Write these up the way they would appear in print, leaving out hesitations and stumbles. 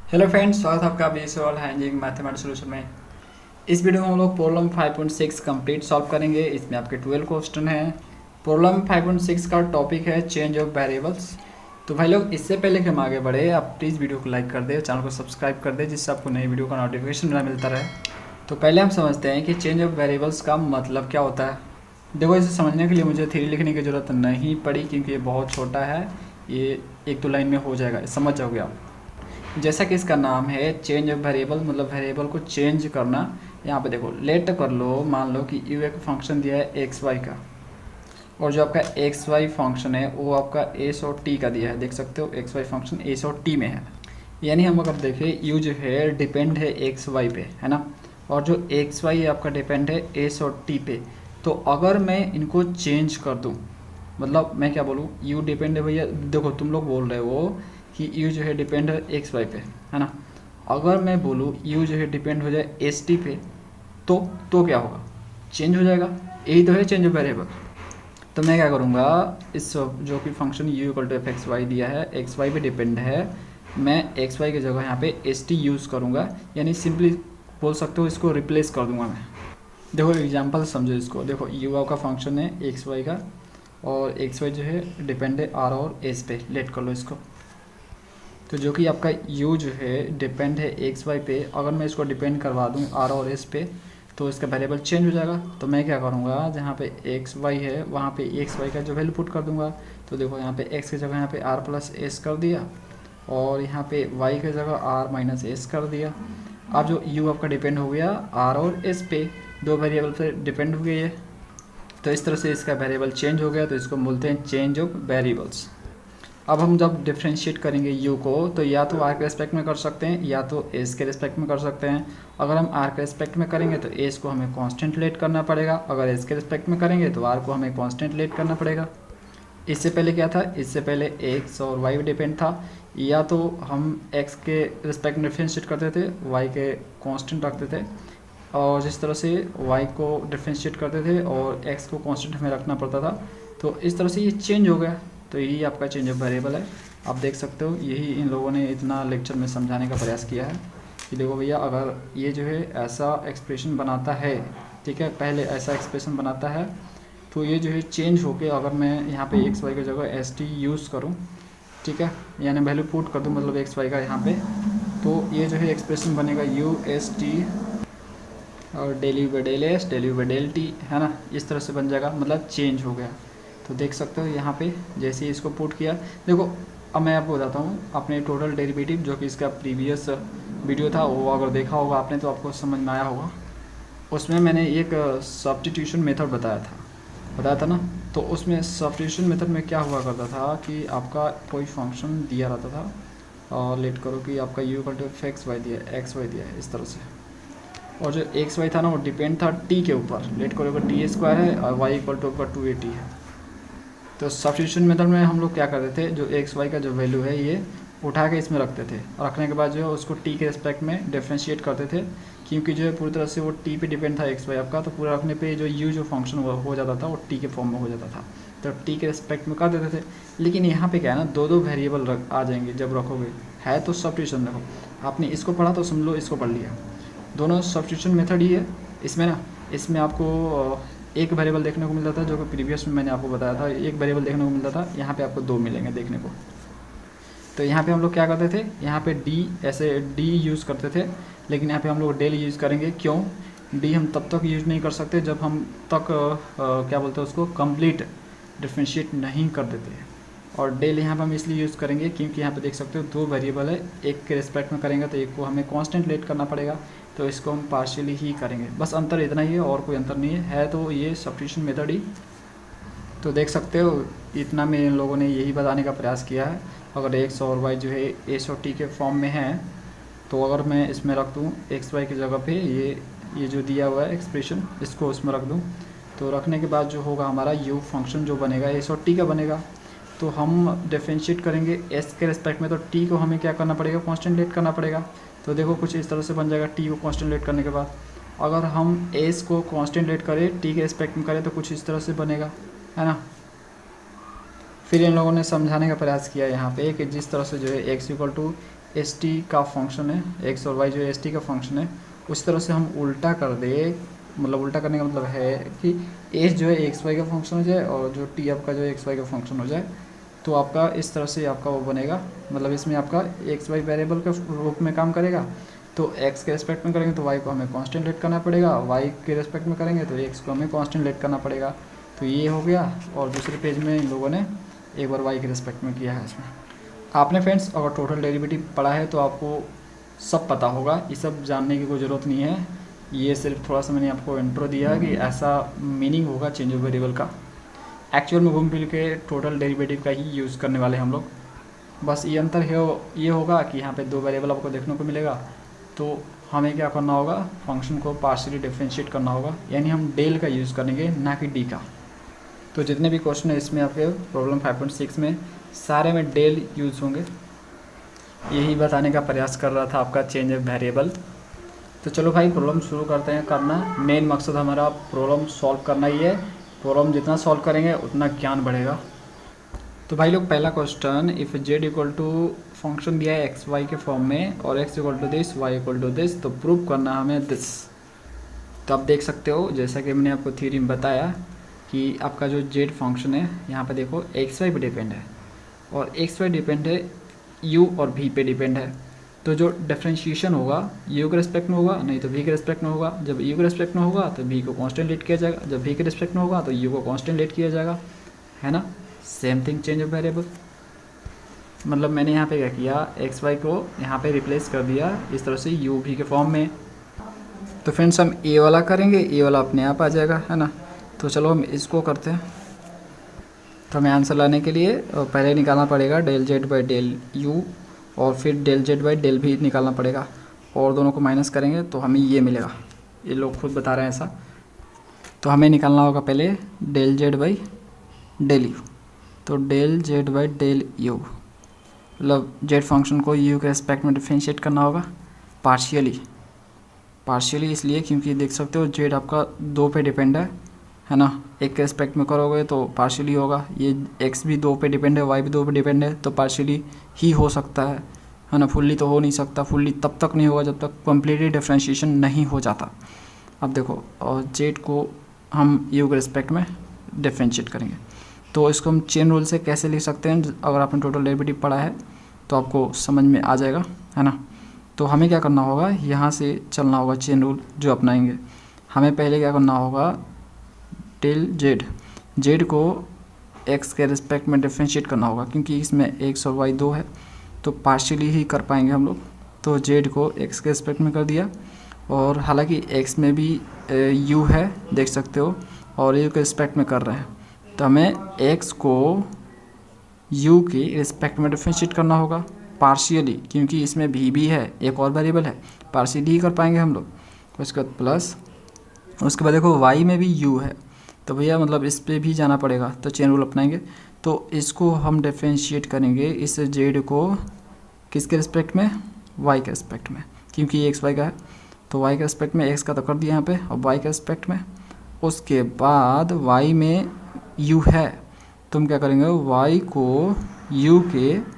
Hello friends, स्वागत है आपका B.S.Grewal मैथमेटिक्स सोल्यूशन में। इस वीडियो में हम लोग प्रॉब्लम 5.6 कंप्लीट सॉल्व करेंगे। इसमें आपके 12 क्वेश्चन हैं। प्रॉब्लम 5.6 का टॉपिक है चेंज ऑफ वेरिएबल्स। तो भाई लोग, इससे पहले कि हम आगे बढ़े, आप प्लीज़ वीडियो को लाइक कर दें, चैनल को सब्सक्राइब कर दें, जिससे आपको नई वीडियो का नोटिफिकेशन मिलता रहे। तो पहले हम समझते हैं कि चेंज ऑफ वेरिएबल्स का मतलब क्या होता है। देखो, इसे समझने के लिए मुझे थ्योरी लिखने की ज़रूरत नहीं पड़ी, क्योंकि ये बहुत छोटा है। ये एक दो लाइन में हो जाएगा, समझ जाओगे आप। जैसा कि इसका नाम है चेंज ऑफ वेरिएबल, मतलब वेरिएबल को चेंज करना। यहाँ पे देखो, लेट कर लो, मान लो कि यू एक फंक्शन दिया है एक्स वाई का, और जो आपका एक्स वाई फंक्शन है वो आपका एस और टी का दिया है। देख सकते हो, एक्स वाई फंक्शन एस और टी में है। यानी हम अगर देखें, यू जो है डिपेंड है एक्स वाई पे, है ना, और जो एक्स वाई आपका डिपेंड है एस और टी पे। तो अगर मैं इनको चेंज कर दूँ, मतलब मैं क्या बोलूँ, यू डिपेंड है भैया, देखो तुम लोग बोल रहे हो कि यू जो है डिपेंड है एक्स वाई पे, है ना। अगर मैं बोलूँ यू जो है डिपेंड हो जाए एस टी पे, तो क्या होगा, चेंज हो जाएगा। यही तो है चेंज ऑफ वेरिएबल। तो मैं क्या करूँगा, इस जो कि function u equal to f x y दिया है, एक्स वाई पे डिपेंड है, मैं एक्स वाई की जगह यहाँ पे एस टी यूज़ करूँगा। यानी सिंपली बोल सकते हो, इसको रिप्लेस कर दूँगा मैं। देखो एग्जाम्पल समझो इसको। देखो, यू का फंक्शन है एक्स वाई का, और एक्स वाई जो है डिपेंड है आर और एस पे। लेट कर लो इसको। तो जो कि आपका u जो है डिपेंड है एक्स वाई पे, अगर मैं इसको डिपेंड करवा दूँ आर और एस पे, तो इसका वेरिएबल चेंज हो जाएगा। तो मैं क्या करूँगा, जहाँ पे एक्स वाई है वहाँ पे एक्स वाई का जो वैल्यू पुट कर दूँगा। तो देखो, यहाँ पे x की जगह यहाँ पे r प्लस एस कर दिया, और यहाँ पे y की जगह r माइनस एस कर दिया। अब जो u आपका डिपेंड हो गया r और s पे, दो वेरिएबल पे डिपेंड हो गई है। तो इस तरह से इसका वेरिएबल चेंज हो गया, तो इसको बोलते हैं चेंज ऑफ वेरिएबल्स। अब हम जब डिफ्रेंशिएट करेंगे u को, तो या तो r के रिस्पेक्ट में कर सकते हैं, या तो s के रिस्पेक्ट में कर सकते हैं। अगर हम r के रिस्पेक्ट में करेंगे तो s को हमें कांस्टेंट लेट करना पड़ेगा, अगर s के रिस्पेक्ट में करेंगे तो r को हमें कांस्टेंट लेट करना पड़ेगा। इससे पहले क्या था, इससे पहले x और y डिपेंड था, या तो हम x के रिस्पेक्ट में डिफ्रेंशिएट करते थे, y के कांस्टेंट रखते थे, और जिस तरह से y को डिफ्रेंशिएट करते थे और x को कांस्टेंट हमें रखना पड़ता था। तो इस तरह से ये चेंज हो गया। तो यही आपका चेंज ऑफ वेरिएबल है। आप देख सकते हो, यही इन लोगों ने इतना लेक्चर में समझाने का प्रयास किया है कि देखो भैया, अगर ये जो है ऐसा एक्सप्रेशन बनाता है, ठीक है, पहले ऐसा एक्सप्रेशन बनाता है, तो ये जो है चेंज होके, अगर मैं यहाँ पे एक्स वाई की जगह एस टी यूज़ करूँ, ठीक है, यानी वैल्यू पुट कर दूँ, मतलब एक्स वाई का यहाँ पे, तो ये जो है एक्सप्रेशन बनेगा यू एस टी और del u by del s, del u by del t, है ना। इस तरह से बन जाएगा, मतलब चेंज हो गया। तो देख सकते हो यहाँ पे जैसे ही इसको पुट किया, देखो अब मैं आपको बताता हूँ अपने टोटल डेरिवेटिव, जो कि इसका प्रीवियस वीडियो था, वो अगर देखा होगा आपने तो आपको समझ में आया होगा। उसमें मैंने एक सब्स्टिट्यूशन मेथड बताया था ना। तो उसमें सब्स्टिट्यूशन मेथड में क्या हुआ करता था कि आपका कोई फंक्शन दिया रहता था, और लेट करो कि आपका u equal to f x y दिया है, एक्स वाई दिया है, इस तरह से, और जो एक्स वाई था ना वो डिपेंड था टी के ऊपर। लेट करो कि टी स्क्वायर है और वाई इक्वल टू ऊपर 280 है। तो सब्स्टिट्यूशन मेथड में हम लोग क्या करते थे, जो एक्स वाई का जो वैल्यू है ये उठा के इसमें रखते थे, और रखने के बाद जो है उसको टी के रिस्पेक्ट में डिफ्रेंशिएट करते थे, क्योंकि जो है पूरी तरह से वो टी पे डिपेंड था एक्स वाई आपका। तो पूरा रखने पे जो यू जो फंक्शन हो जाता था वो टी के फॉर्म में हो जाता था, तो टी के रिस्पेक्ट में कर देते थे। लेकिन यहाँ पे क्या है ना, दो दो वेरिएबल आ जाएंगे जब रखोगे, है तो सब्स्टिट्यूशन। देखो, आपने इसको पढ़ा तो समझ लो इसको पढ़ लिया, दोनों सब्स्टिट्यूशन मेथड ही है। इसमें ना, इसमें आपको एक वेरिएबल देखने को मिलता था, जो कि प्रीवियस में मैंने आपको बताया था, एक वेरिएबल देखने को मिलता था। यहाँ पे आपको दो मिलेंगे देखने को। तो यहाँ पे हम लोग क्या करते थे, यहाँ पे डी, ऐसे डी यूज़ करते थे, लेकिन यहाँ पे हम लोग डेल यूज़ करेंगे। क्यों, डी हम तब तक यूज़ नहीं कर सकते जब हम तक क्या बोलते हैं उसको, कंप्लीट डिफ्रेंशिएट नहीं कर देते। और डेल यहाँ पर हम इसलिए यूज़ करेंगे क्योंकि यहाँ पे देख सकते हो दो वेरिएबल है, एक के रिस्पेक्ट में करेंगे तो एक को हमें कांस्टेंट लेट करना पड़ेगा, तो इसको हम पार्शियली ही करेंगे। बस अंतर इतना ही है, और कोई अंतर नहीं है तो ये सब्स्टिट्यूशन मेथड ही। तो देख सकते हो, इतना में इन लोगों ने यही बताने का प्रयास किया है। अगर एक्स और वाई जो है एस और टी के फॉर्म में है, तो अगर मैं इसमें रख दूँ एक्स वाई की जगह पे ये जो दिया हुआ है एक्सप्रेशन, इसको उसमें रख दूँ, तो रखने के बाद जो होगा हमारा यू फंक्शन जो बनेगा एस और टी का बनेगा। तो हम डिफ्रेंशिएट करेंगे एस के रिस्पेक्ट में, तो टी को हमें क्या करना पड़ेगा, कांस्टेंट लेट करना पड़ेगा। तो देखो कुछ इस तरह से बन जाएगा, टी को कांस्टेंट लेट करने के बाद अगर हम एस को कांस्टेंट लेट करें, टी के रिस्पेक्ट में करें, तो कुछ इस तरह से बनेगा, है ना। फिर इन लोगों ने समझाने का प्रयास किया यहाँ पे कि जिस तरह से जो है x equal to s t का फंक्शन है, एक्स और वाई जो एस टी का फंक्शन है, उस तरह से हम उल्टा कर दे, मतलब उल्टा करने का मतलब है कि एस जो है एक्स वाई का फंक्शन हो जाए और जो टी आपका जो है एक्स वाई का फंक्शन हो जाए, तो आपका इस तरह से आपका वो बनेगा, मतलब इसमें आपका एक्स वाई वेरिएबल के रूप में काम करेगा। तो एक्स के रेस्पेक्ट में करेंगे तो वाई को हमें कांस्टेंट लेट करना पड़ेगा, वाई के रेस्पेक्ट में करेंगे तो एक्स को हमें कांस्टेंट लेट करना पड़ेगा। तो ये हो गया, और दूसरे पेज में इन लोगों ने एक बार वाई के रेस्पेक्ट में किया है। इसमें आपने फ्रेंड्स अगर टोटल डेरिवेटिव पढ़ा है तो आपको सब पता होगा, ये सब जानने की कोई ज़रूरत नहीं है। ये सिर्फ थोड़ा सा मैंने आपको इंट्रो दिया है कि ऐसा मीनिंग होगा चेंज ऑफ वेरिएबल का। एक्चुअल में घूम फिर के टोटल डेरिवेटिव का ही यूज़ करने वाले हम लोग। बस ये अंतर है, ये होगा कि यहाँ पे दो वेरिएबल आपको देखने को मिलेगा, तो हमें क्या करना होगा, फंक्शन को पार्शियली डिफरेंशिएट करना होगा, यानी हम डेल का यूज़ करेंगे ना कि डी का। तो जितने भी क्वेश्चन है इसमें आपके प्रॉब्लम 5.6 में सारे में डेल यूज़ होंगे, यही बताने का प्रयास कर रहा था आपका चेंज ऑफ वेरिएबल। तो चलो भाई प्रॉब्लम शुरू करते हैं करना। मेन मकसद हमारा प्रॉब्लम सॉल्व करना ही है, प्रॉब्लम जितना सॉल्व करेंगे उतना ज्ञान बढ़ेगा। तो भाई लोग पहला question, if z equal to function दिया है एक्स वाई के फॉर्म में और x equal to this y equal to this, तो प्रूव करना हमें दिस। तो आप देख सकते हो जैसा कि मैंने आपको थ्योरी में बताया कि आपका जो जेड फंक्शन है यहाँ पे देखो एक्स वाई पे डिपेंड है और एक्स वाई डिपेंड है यू और भी पे डिपेंड है। तो जो डिफरेंशिएशन होगा यू के रिस्पेक्ट में होगा, नहीं तो भी के रिस्पेक्ट में होगा। जब यू के रिस्पेक्ट में होगा तो भी को कांस्टेंट लेट किया जाएगा, जब भी के रिस्पेक्ट में होगा तो यू को कांस्टेंट लेट किया जाएगा, है ना। Same thing change of variable, मतलब मैंने यहाँ पे क्या किया, एक्स वाई को यहाँ पे रिप्लेस कर दिया इस तरह से यू भी के फॉर्म में। तो फ्रेंड्स हम ए वाला करेंगे, ए वाला अपने आप आ जाएगा, है ना। तो चलो हम इसको करते हैं। तो हमें आंसर लाने के लिए पहले निकालना पड़ेगा del z by del u और फिर डेल जेड बाई डेल भी निकालना पड़ेगा और दोनों को माइनस करेंगे तो हमें ये मिलेगा। ये लोग खुद बता रहे हैं ऐसा। तो हमें निकालना होगा पहले del z by del u. तो del z by del u मतलब जेड फंक्शन को यू के रेस्पेक्ट में डिफरेंशिएट करना होगा पार्शियली इसलिए क्योंकि देख सकते हो जेड आपका दो पे डिपेंड है ना। एक के रेस्पेक्ट में करोगे तो पार्शियली होगा, ये एक्स भी दो पे डिपेंड है, वाई भी दो पे डिपेंड है, तो पार्शियली ही हो सकता है ना। फुल्ली तो हो नहीं सकता, फुल्ली तब तक नहीं होगा जब तक कम्प्लीटली डिफरेंशिएशन नहीं हो जाता। अब देखो और जेड को हम यू के रेस्पेक्ट में डिफरेंशिएट करेंगे, तो इसको हम चेन रूल से कैसे लिख सकते हैं, अगर आपने टोटल डेरिवेटिव पढ़ा है तो आपको समझ में आ जाएगा, है ना। तो हमें क्या करना होगा, यहाँ से चलना होगा चेन रूल जो अपनाएंगे। हमें पहले क्या करना होगा, डेल जेड को एक्स के रिस्पेक्ट में डिफरेंशिएट करना होगा, क्योंकि इसमें एक्स और वाई दो है तो पार्शियली ही कर पाएंगे हम लोग। तो जेड को एक्स के रिस्पेक्ट में कर दिया, और हालांकि एक्स में भी यू है देख सकते हो और यू के रिस्पेक्ट में कर रहे हैं, तो हमें एक्स को यू के रिस्पेक्ट में डिफरेंशिएट करना होगा पार्शियली, क्योंकि इसमें भी है, एक और वेरिएबल है, पार्शियली ही कर पाएंगे हम लोग। उसके बाद प्लस, उसके बाद देखो वाई में भी यू है, तो भैया मतलब इस पे भी जाना पड़ेगा, तो चेन रूल अपनाएंगे। तो इसको हम डिफरेंशिएट करेंगे इस जेड को किसके रिस्पेक्ट में, वाई के रिस्पेक्ट में, क्योंकि एक्स वाई का है, तो वाई के रिस्पेक्ट में एक्स का तो कर दिया यहाँ पे, और वाई के रिस्पेक्ट में। उसके बाद वाई में यू है, तो हम क्या करेंगे, वाई को यू के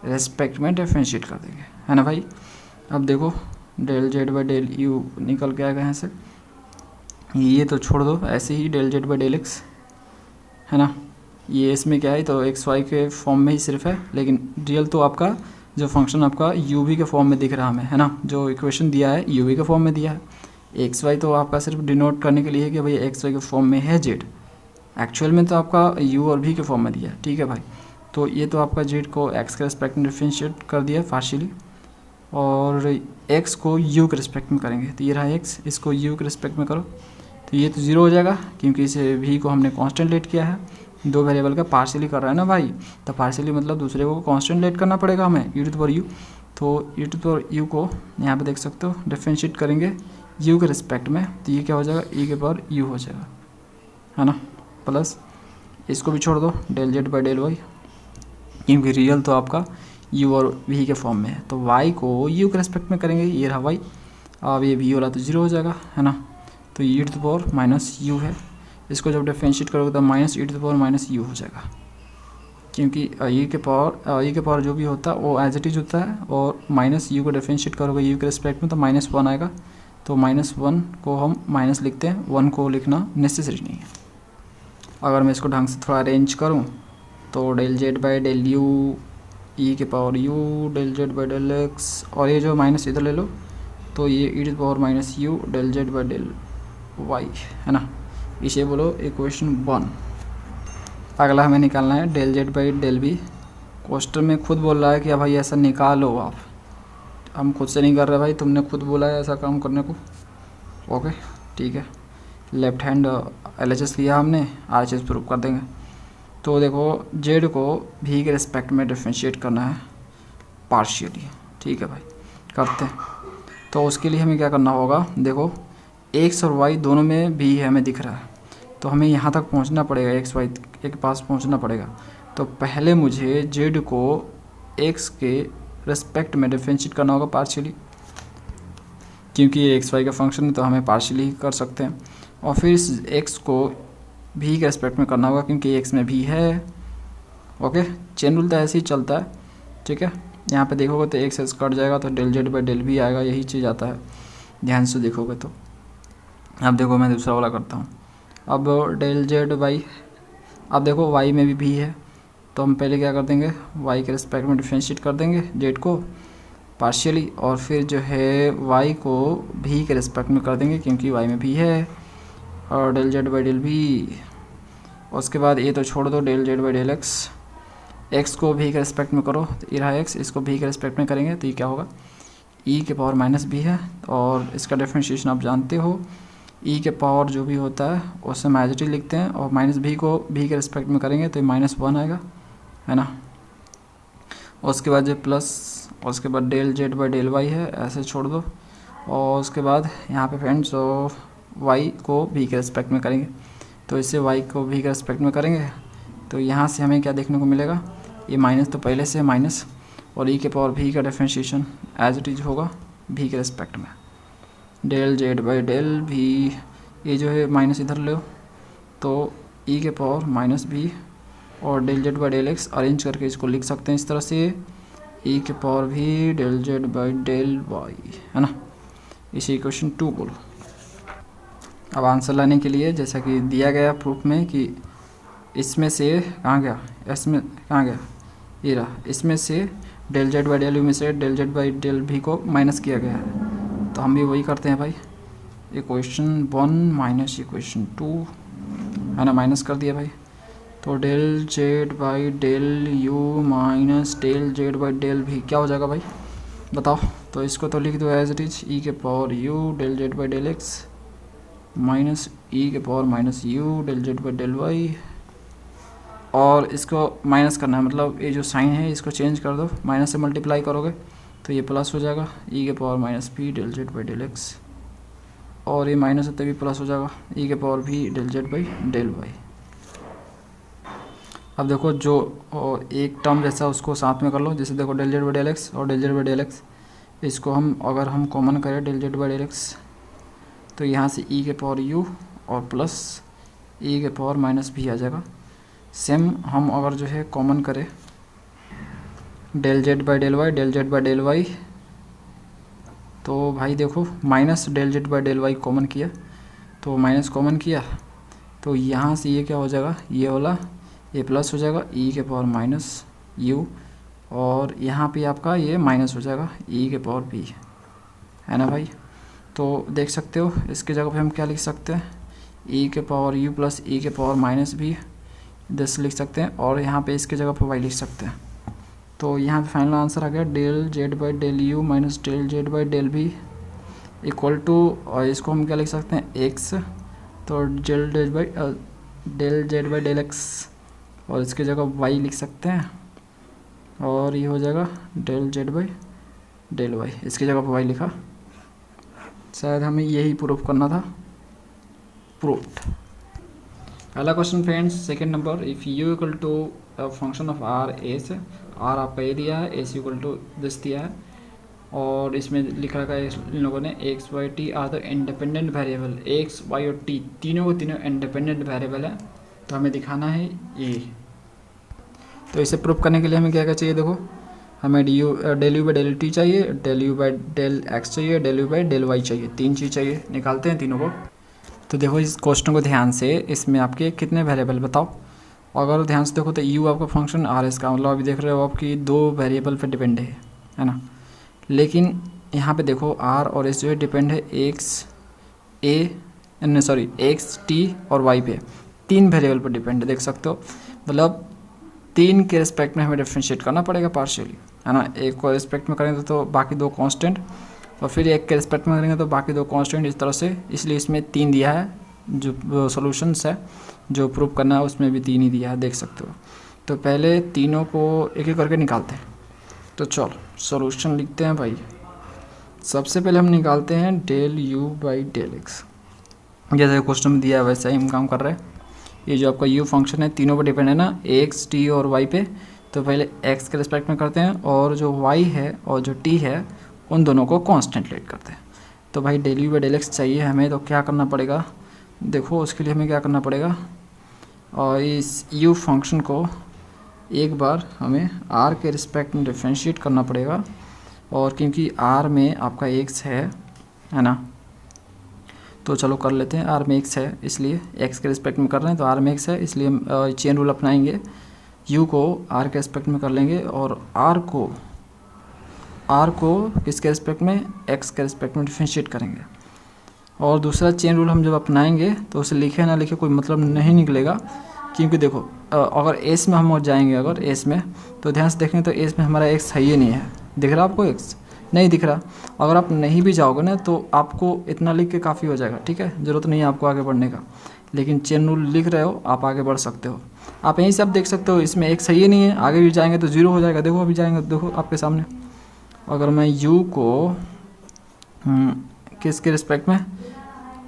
रेस्पेक्ट में डिफरेंशिएट कर देंगे, है ना भाई। अब देखो del z by del u निकल के आएगा यहाँ से, ये तो छोड़ दो, ऐसे ही del z by del x, है ना। ये इसमें क्या है, तो एक्स वाई के फॉर्म में ही सिर्फ है, लेकिन रियल तो आपका जो फंक्शन आपका यू वी के फॉर्म में दिख रहा हमें, है ना। जो इक्वेशन दिया है यू वी के फॉर्म में दिया है, एक्स वाई तो आपका सिर्फ डिनोट करने के लिए है कि भाई एक्स वाई के फॉर्म में है जेड, एक्चुअल में तो आपका यू और भी के फॉर्म में दिया है, ठीक है भाई। तो ये तो आपका जेड को एक्स के रिस्पेक्ट में डिफरेंशिएट कर दिया पार्शियली, और एक्स को यू के रिस्पेक्ट में करेंगे, तो ये रहा एक्स, इसको यू के रिस्पेक्ट में करो तो ये तो ज़ीरो हो जाएगा, क्योंकि इसे भी को हमने कांस्टेंट लेट किया है, दो वेरिएबल का पार्शियली कर रहा है ना भाई, तो पार्शियली मतलब दूसरे को कांस्टेंट लेट करना पड़ेगा हमें, u to the power u. तो u to the power u को यहाँ पे देख सकते हो डिफरेंशिएट करेंगे यू के रिस्पेक्ट में, तो ये क्या हो जाएगा, ई के पावर यू हो जाएगा, है ना। प्लस इसको भी छोड़ दो del z by del y, क्योंकि रियल तो आपका यू और वी के फॉर्म में है, तो वाई को यू के रेस्पेक्ट में करेंगे, ये रहा वाई। अब ये वी वाला तो जीरो हो जाएगा, है ना। तो e to the power minus u है, इसको जब डिफरेंशिएट करोगे तो minus e to the power minus u हो जाएगा, क्योंकि ई के पावर जो भी होता है वो एज इट इज होता है, और माइनस यू को डिफरेंशिएट करोगे यू के रिस्पेक्ट में तो -1 आएगा, तो -1 को हम माइनस लिखते हैं, 1 को लिखना नेसेसरी नहीं है। अगर मैं इसको ढंग से थोड़ा अरेंज करूँ तो del z by del u e के power u del z by del x, और ये जो माइनस इधर ले लो तो ये e to power minus u del z by del y है ना, इसे बोलो इक्वेशन 1। अगला हमें निकालना है del z by del b. Question में खुद बोल रहा है कि भाई ऐसा निकालो आप, हम खुद से नहीं कर रहे भाई, तुमने खुद बोला है ऐसा काम करने को। ओके ठीक है, लेफ्ट हैंड LHS लिया हमने, RHS प्रूव कर देंगे। तो देखो जेड को भी के रिस्पेक्ट में डिफरेंशिएट करना है पार्शियली, ठीक है भाई करते हैं। तो उसके लिए हमें क्या करना होगा, देखो एक्स और वाई दोनों में भी हमें दिख रहा है, तो हमें यहाँ तक पहुँचना पड़ेगा, एक्स वाई के पास पहुँचना पड़ेगा। तो पहले मुझे जेड को एक्स के रिस्पेक्ट में डिफरेंशिएट करना होगा पार्शियली, क्योंकि ये एक्स वाई का फंक्शन है तो हमें पार्शियली ही कर सकते हैं। और फिर इस एक्स को भी के रिस्पेक्ट में करना होगा क्योंकि एक्स में भी है। ओके, चेन रूल तो ऐसे ही चलता है, ठीक है। यहाँ पे देखोगे तो एक्स एक्स कट जाएगा तो डेल जेड बाई डेल भी आएगा, यही चीज़ आता है ध्यान से देखोगे तो। अब देखो मैं दूसरा वाला करता हूँ। अब डेल जेड बाई, अब देखो वाई में भी है, तो हम पहले क्या कर देंगे, वाई के रिस्पेक्ट में डिफरेंशिएट कर देंगे जेड को पार्शियली, और फिर जो है वाई को भी के रिस्पेक्ट में कर देंगे क्योंकि वाई में भी है, और डेल जेड बाई डेल भी। उसके बाद ये तो छोड़ दो, del z by del x, x को भी के रिस्पेक्ट में करो तो ये रहा एक्स, इसको भी के रिस्पेक्ट में करेंगे तो ये क्या होगा, ई के पावर माइनस भी है, और इसका डिफरेंशिएशन आप जानते हो, ई के पावर जो भी होता है उससे मैजिटी लिखते हैं, और माइनस भी को भी के रिस्पेक्ट में करेंगे तो ये -1 आएगा, है ना। उसके बाद जो प्लस, उसके बाद del z by del y है, ऐसे छोड़ दो। और उसके बाद यहाँ पे फ्रेंड्स वाई को भी के रिस्पेक्ट में करेंगे, तो इससे वाई को भी के रिस्पेक्ट में करेंगे तो यहाँ से हमें क्या देखने को मिलेगा, ये माइनस तो पहले से है माइनस, और ई के पावर भी का डिफरेंशिएशन एज इट इज होगा भी के रिस्पेक्ट में, डेल जेड बाई डेल भी, ये जो है माइनस इधर लो तो ई के पावर माइनस भी, और del z by del x arrange करके इसको लिख सकते हैं इस तरह से, ई के पावर भी del z by del y, है ना। इसे इक्वेशन 2 बोलो। अब आंसर लाने के लिए जैसा कि दिया गया प्रूफ में कि इसमें से कहाँ गया, इसमें कहाँ गया, ये रहा, इसमें से del z by del u में से डेल जेड बाई डेल भी को माइनस किया गया है, तो हम भी वही करते हैं भाई, इक्वेशन 1 माइनस इक्वेशन 2, है ना, माइनस कर दिया भाई। तो del z by del u minus del z by del b क्या हो जाएगा भाई बताओ। तो इसको तो लिख दो एज इट इज, ई के power u del z by del x minus e के power minus u del z by del y, और इसको माइनस करना है, मतलब ये जो साइन है इसको चेंज कर दो, माइनस से मल्टीप्लाई करोगे तो ये प्लस हो जाएगा, ई के power minus p del z by del x, और ये माइनस होते भी प्लस हो जाएगा, ई के पावर भी del z by del y. अब देखो जो एक टर्म जैसा उसको साथ में कर लो, जैसे देखो del z by del x और del z by del x, इसको हम अगर हम कॉमन करें del z by del x तो यहाँ से ई के पावर यू और प्लस ई के पावर माइनस भी आ जाएगा। सेम हम अगर जो है कॉमन करें del z by del y, del z by del y, तो भाई देखो minus del z by del y common किया, तो माइनस कॉमन किया तो यहाँ से ये क्या हो जाएगा, ये वाला ये प्लस हो जाएगा, ई के पावर माइनस यू, और यहाँ पे आपका ये माइनस हो जाएगा ई के पावर बी, है ना भाई। तो देख सकते हो इसके जगह पे हम क्या लिख सकते हैं, ई के पावर यू प्लस ई के पावर माइनस बी 10 लिख सकते हैं, और यहाँ पे इसके जगह पे वाई लिख सकते हैं। तो यहाँ पे फाइनल आंसर आ गया del z by del u minus del z by del b equal to, और इसको हम क्या लिख सकते हैं एक्स, तो del z by del x, और इसके जगह वाई लिख सकते हैं, और ये हो जाएगा del z by del y, इसकी जगह पर वाई लिखा। शायद हमें यही प्रूफ करना था, प्रूफ्ड। पहला question friends, second number, if u equal to function of r s, r आपका ये दिया है, एस इक्वल टू दिस दिया है, और इसमें लिखा है इन लोगों ने x y t are the independent variable, x y और टी तीनों इंडिपेंडेंट वेरिएबल है, तो हमें दिखाना है ये। तो इसे प्रूफ करने के लिए हमें क्या क्या चाहिए, देखो हमें del u by del t चाहिए, del u by del x चाहिए, del u by del y चाहिए, 3 चीज़ चाहिए। निकालते हैं तीनों को। तो देखो इस क्वेश्चन को ध्यान से, इसमें आपके कितने वेरिएबल बताओ। अगर ध्यान से देखो तो यू आपका फंक्शन आर एस का, मतलब अभी देख रहे हो आपकी 2 वेरिएबल पे डिपेंड है ना। लेकिन यहाँ पे देखो आर और एस जो है डिपेंड है एक्स टी और वाई पे, 3 वेरिएबल पर डिपेंड है, देख सकते हो। मतलब 3 के रिस्पेक्ट में हमें डिफ्रेंशिएट करना पड़ेगा पार्शियली, है ना। एक को रिस्पेक्ट में करेंगे तो बाकी 2 कांस्टेंट, और फिर एक के रिस्पेक्ट में करेंगे तो बाकी 2 कांस्टेंट, इस तरह से। इसलिए इसमें 3 दिया है, जो सॉल्यूशंस है जो प्रूव करना है उसमें भी 3 ही दिया है, देख सकते हो। तो पहले तीनों को एक एक करके निकालते हैं। तो चलो सॉल्यूशन लिखते हैं भाई। सबसे पहले हम निकालते हैं del u by del x. जैसे क्वेश्चन में दिया है वैसे ही हम काम कर रहे हैं। ये जो आपका यू फंक्शन है तीनों पर डिपेंड है ना, एक्स टी और वाई पे। तो पहले एक्स के रिस्पेक्ट में करते हैं, और जो वाई है और जो टी है उन दोनों को कांस्टेंट लेट करते हैं। तो भाई del u by del x चाहिए हमें, तो क्या करना पड़ेगा, देखो उसके लिए हमें क्या करना पड़ेगा, और इस यू फंक्शन को एक बार हमें आर के रिस्पेक्ट में डिफ्रेंशिएट करना पड़ेगा। और क्योंकि आर में आपका एक्स है ना, तो चलो कर लेते हैं। आर में एक्स है इसलिए एक्स के रिस्पेक्ट में कर रहे हैं, तो आर में एक्स है इसलिए हम चेन रूल अपनाएंगे। यू को आर के रिस्पेक्ट में कर लेंगे, और आर को किसके रिस्पेक्ट में, एक्स के रिस्पेक्ट में डिफ्रेंशिएट करेंगे। और दूसरा चेन रूल हम जब अपनाएंगे तो उसे लिखे ना लिखे कोई मतलब नहीं निकलेगा। क्योंकि देखो अगर एस में हम जाएंगे, अगर एस में, तो ध्यान से देखेंगे तो एस में हमारा एक्स है ही नहीं है। दिख रहा आपको एक्स, नहीं दिख रहा। अगर आप नहीं भी जाओगे ना तो आपको इतना लिख के काफ़ी हो जाएगा, ठीक है, ज़रूरत नहीं है आपको आगे बढ़ने का। लेकिन चेन रूल लिख रहे हो, आप आगे बढ़ सकते हो। आप यहीं से आप देख सकते हो इसमें एक्स सही नहीं है, आगे भी जाएंगे तो 0 हो जाएगा। देखो अभी जाएंगे, देखो आपके सामने। अगर मैं यू को किसके रिस्पेक्ट में,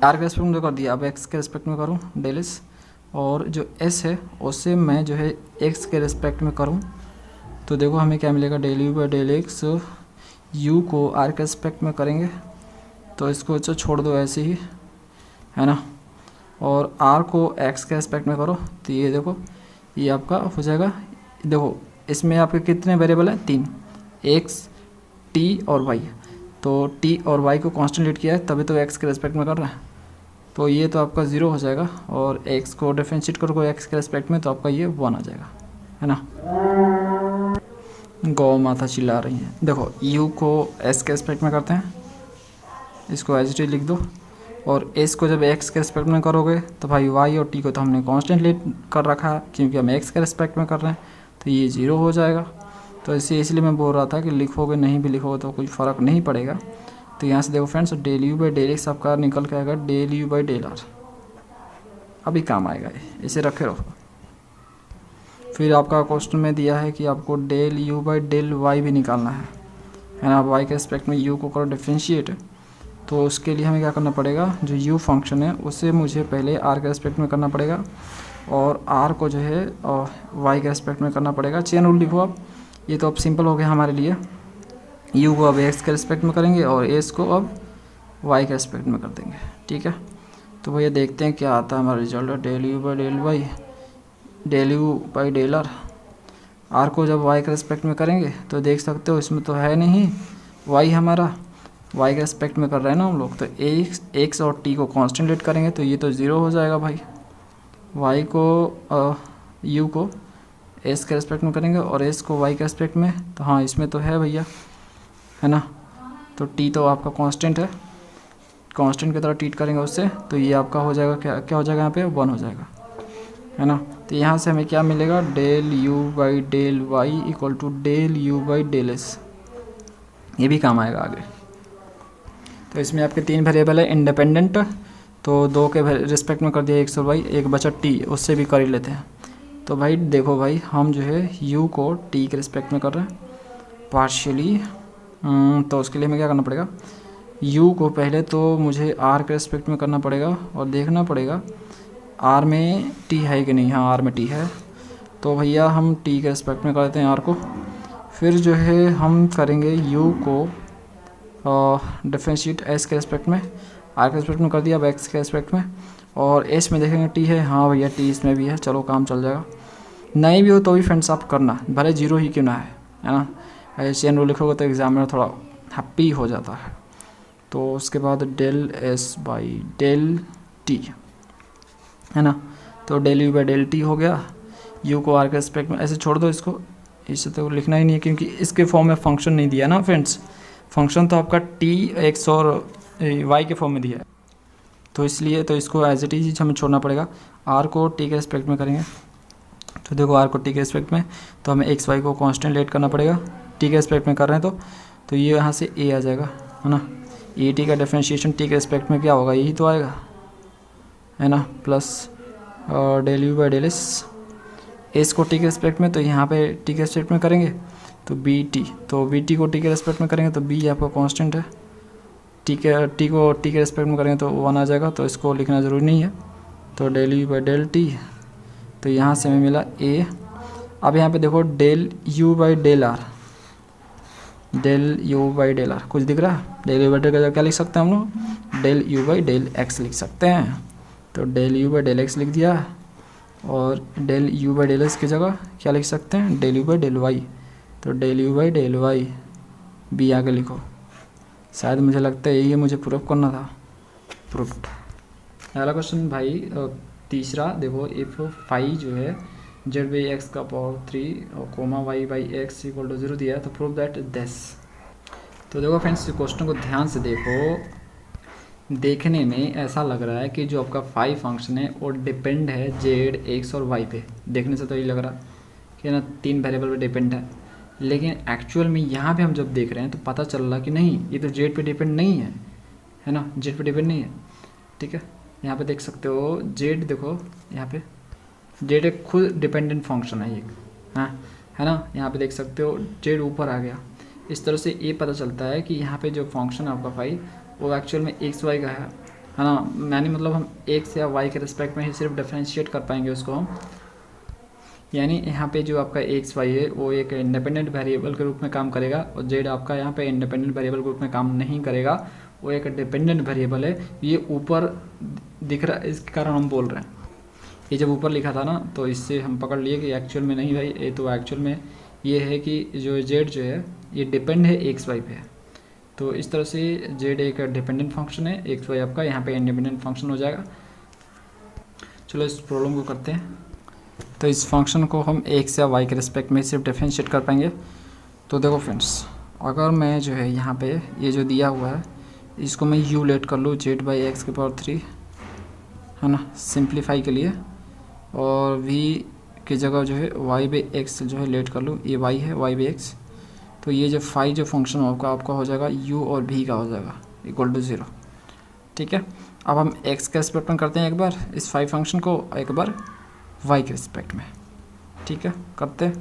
आर के रिस्पेक्ट में तो कर दिया, अब एक्स के रिस्पेक्ट में करूँ डेल एस, और जो एस है उससे मैं जो है एक्स के रिस्पेक्ट में करूँ, तो देखो हमें क्या मिलेगा, del u by del x. U को आर के रिस्पेक्ट में करेंगे तो इसको अच्छा छोड़ दो ऐसे ही, है ना। और आर को एक्स के रिस्पेक्ट में करो तो ये देखो ये आपका हो जाएगा। देखो इसमें आपके कितने वेरिएबल हैं, 3, एक्स टी और वाई। तो टी और वाई को कांस्टेंट लेट किया है, तभी तो एक्स के रिस्पेक्ट में कर रहा है। तो ये तो आपका 0 हो जाएगा, और एक्स को डिफरेंशिएट करोगे एक्स के रिस्पेक्ट में तो आपका ये 1 आ जाएगा, है ना। गौ माता चिल्ला रही है। देखो यू को एस के रिस्पेक्ट में करते हैं, इसको एच टी लिख दो। और एस को जब एक्स के रिस्पेक्ट में करोगे तो भाई वाई और टी को तो हमने कांस्टेंट लेट कर रखा है, क्योंकि हम एक्स के रिस्पेक्ट में कर रहे हैं, तो ये 0 हो जाएगा। तो इसलिए मैं बोल रहा था कि लिखोगे नहीं भी लिखोगे तो कोई फ़र्क नहीं पड़ेगा। तो यहाँ से देखो friends, del u by del x आपका निकल के आएगा del u by del r. अभी काम आएगा ये, इसे रखे रहो। फिर आपका क्वेश्चन में दिया है कि आपको del u by del y भी निकालना है ना। वाई के रिस्पेक्ट में यू को करो डिफरेंशिएट, तो उसके लिए हमें क्या करना पड़ेगा, जो यू फंक्शन है उसे मुझे पहले आर के रिस्पेक्ट में करना पड़ेगा, और आर को जो है वाई के रिस्पेक्ट में करना पड़ेगा। चेन रूल लिखो आप, ये तो अब सिंपल हो गया हमारे लिए। यू को अब एक्स के रिस्पेक्ट में करेंगे और एस को अब वाई के रिस्पेक्ट में कर देंगे, ठीक है। तो भैया देखते हैं क्या आता है हमारा result. Del u by del y, del u by del r. R को जब वाई के रिस्पेक्ट में करेंगे तो देख सकते हो इसमें तो है नहीं वाई, हमारा वाई के रिस्पेक्ट में कर रहे हैं ना हम लोग, तो एक्स और टी को कांस्टेंट लेट करेंगे तो ये तो 0 हो जाएगा भाई। वाई को यू को एस के रिस्पेक्ट में करेंगे और एस को वाई के रिस्पेक्ट में, तो हाँ इसमें तो है भैया, है ना। तो टी तो आपका कांस्टेंट है, कांस्टेंट की तरह ट्रीट करेंगे उससे, तो ये आपका हो जाएगा क्या हो जाएगा यहाँ पे 1 हो जाएगा, है ना। तो यहाँ से हमें क्या मिलेगा, del u by del y equal to del u by del s. ये भी काम आएगा आगे। तो इसमें आपके 3 वेरिएबल है इंडिपेंडेंट, तो 2 के रिस्पेक्ट में कर दिया एक्स और वाई, एक बचा टी, उससे भी कर ही लेते हैं। तो भाई देखो भाई हम जो है यू को टी के रिस्पेक्ट में कर रहे हैं पार्शियली, तो उसके लिए हमें क्या करना पड़ेगा, यू को पहले तो मुझे आर के रिस्पेक्ट में करना पड़ेगा और देखना पड़ेगा आर में टी है कि नहीं। हाँ आर में टी है, तो भैया हम टी के रिस्पेक्ट में कर देते हैं आर को। फिर जो है हम करेंगे यू को डिफरेंशिएट एस के रिस्पेक्ट में, आर के रिस्पेक्ट में कर दिया, अब एक्स के रिस्पेक्ट में, और एस में देखेंगे टी है, हाँ भैया टी इसमें भी है, चलो काम चल जाएगा। नहीं भी हो तो भी फ्रेंड्स आप करना, भले जीरो ही क्यों ना है ना। ऐसे चेन रूल लिखोगे तो एग्जामिनर थोड़ा हैप्पी हो जाता है। तो उसके बाद del s by del t है ना, तो del u by del t हो गया। यू को आर के रिस्पेक्ट में ऐसे छोड़ दो, इसको इसे तो लिखना ही नहीं है क्योंकि इसके फॉर्म में फंक्शन नहीं दिया ना फ्रेंड्स। फंक्शन तो आपका टी एक्स और वाई के फॉर्म में दिया है, तो इसलिए तो इसको एज इट इज हमें छोड़ना पड़ेगा। आर को टी के रिस्पेक्ट में करेंगे तो देखो आर को टी के रिस्पेक्ट में तो हमें एक्स वाई को कांस्टेंट लेट करना पड़ेगा। टी के रिस्पेक्ट में कर रहे हैं तो ये यहाँ से ए आ जाएगा है ना। ए टी का डिफरेंशिएशन टी के रिस्पेक्ट में क्या होगा, यही तो आएगा है ना, plus del u by del s. S को टी के रिस्पेक्ट में तो यहाँ पे टी के रिस्पेक्ट में करेंगे तो बी टी, तो बी टी को टी के रिस्पेक्ट में करेंगे तो बी आपका कांस्टेंट है। टी को टी के रिस्पेक्ट में करेंगे तो 1 आ जाएगा, तो इसको लिखना ज़रूरी नहीं है। तो del u by del t, तो यहाँ से हमें मिला ए। अब यहाँ पे देखो del u by del r, del u by del r कुछ दिख रहा है। डेल यू बाई डेल का क्या लिख सकते हैं हम लोग, del u by del x लिख सकते हैं। तो del u by del x लिख दिया, और del u by del x की जगह क्या लिख सकते हैं, del u by del y. तो del u by del y बी आगे लिखो। शायद मुझे लगता है यही मुझे प्रूफ करना था, प्रूफ्ड। अगला क्वेश्चन भाई तीसरा देखो, इफ़ फाई जो है जेड बाई एक्स का पावर 3 और comma y by x equal to 0 दिया है, तो प्रूव दैट दिस। तो देखो फ्रेंड्स क्वेश्चन को ध्यान से देखो, देखने में ऐसा लग रहा है कि जो आपका फाई फंक्शन है वो डिपेंड है जेड एक्स और वाई पे। देखने से तो ये लग रहा कि ना 3 वेरिएबल पे डिपेंड है, लेकिन एक्चुअल में यहाँ पे हम जब देख रहे हैं तो पता चल रहा कि नहीं, ये तो जेड पे डिपेंड नहीं है ना, जेड पे डिपेंड नहीं है। ठीक है, यहाँ पे देख सकते हो जेड, देखो यहाँ पे जेड एक खुद डिपेंडेंट फंक्शन है एक, हाँ है ना। यहाँ पे देख सकते हो जेड ऊपर आ गया। इस तरह से ये पता चलता है कि यहाँ पे जो फंक्शन है आपका फाई वो एक्चुअल में एक्स वाई का है ना। यानी मतलब हम एक्स या वाई के रिस्पेक्ट में ही सिर्फ डिफरेंशिएट कर पाएंगे उसको हम। यानी यहाँ पे जो आपका एक्स वाई है वो एक इंडिपेंडेंट वेरिएबल के रूप में काम करेगा, और जेड आपका यहाँ पे इंडिपेंडेंट वेरिएबल के रूप में काम नहीं करेगा, वो एक डिपेंडेंट वेरिएबल है। ये ऊपर दिख रहा है, इसके कारण हम बोल रहे हैं। ये जब ऊपर लिखा था ना तो इससे हम पकड़ लिए कि एक्चुअल में नहीं भाई, ये तो एक्चुअल में ये है कि जो जेड जो है ये डिपेंड है एक्स वाई पे। तो इस तरह से जेड एक डिपेंडेंट फंक्शन है, एक्स वाई आपका यहाँ पे इंडिपेंडेंट फंक्शन हो जाएगा। चलो इस प्रॉब्लम को करते हैं। तो इस फंक्शन को हम एक्स या वाई के रिस्पेक्ट में सिर्फ डिफरेंशिएट कर पाएंगे। तो देखो फ्रेंड्स, अगर मैं जो है यहाँ पे ये जो दिया हुआ है इसको मैं यू लेट कर लूँ जेड बाई एक्स के पावर 3 है ना, सिंप्लीफाई के लिए, और वी की जगह जो है वाई बाई एक्स जो है लेट कर लूँ, ये वाई है वाई बाई एक्स। तो ये जो फाई जो फंक्शन होगा आपका हो जाएगा यू और भी का हो जाएगा इक्वल टू 0। ठीक है, अब हम एक्स के रिस्पेक्ट में करते हैं एक बार इस फाई फंक्शन को, एक बार वाई के रिस्पेक्ट में। ठीक है, करते हैं।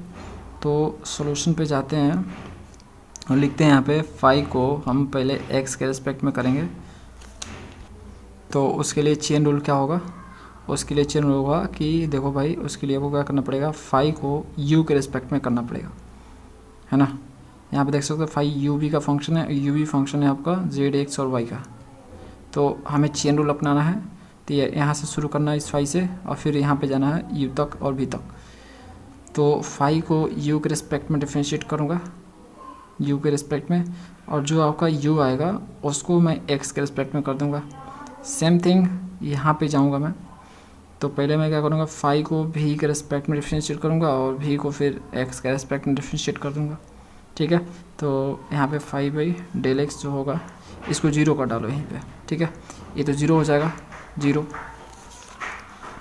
तो सॉल्यूशन पे जाते हैं और लिखते हैं यहाँ पे फाई को हम पहले एक्स के रिस्पेक्ट में करेंगे। तो उसके लिए चेन रूल क्या होगा, उसके लिए चेन रूल होगा कि देखो भाई उसके लिए आपको क्या करना पड़ेगा, फाई को यू के रिस्पेक्ट में करना पड़ेगा है ना। यहाँ पे देख सकते हो फाई यू भी का फंक्शन है, यू भी फंक्शन है आपका जेड एक्स और वाई का। तो हमें चेन रूल अपनाना है, तो यहाँ से शुरू करना है इस फाई से और फिर यहाँ पे जाना है यू तक और भी तक। तो फाई को यू के रिस्पेक्ट में डिफरेंशिएट करूँगा यू के रिस्पेक्ट में, और जो आपका यू आएगा उसको मैं एक्स के रिस्पेक्ट में कर दूँगा। सेम थिंग यहाँ पे जाऊँगा मैं, तो पहले मैं क्या करूँगा, फाई को भी के रिस्पेक्ट में डिफरेंशिएट करूँगा और भी को फिर एक्स के रिस्पेक्ट में डिफरेंशिएट कर दूँगा। ठीक है, तो यहाँ पे फाई बाई डेल एक्स जो होगा इसको 0 कर डालो यहीं पे। ठीक है, ये तो 0 हो जाएगा, 0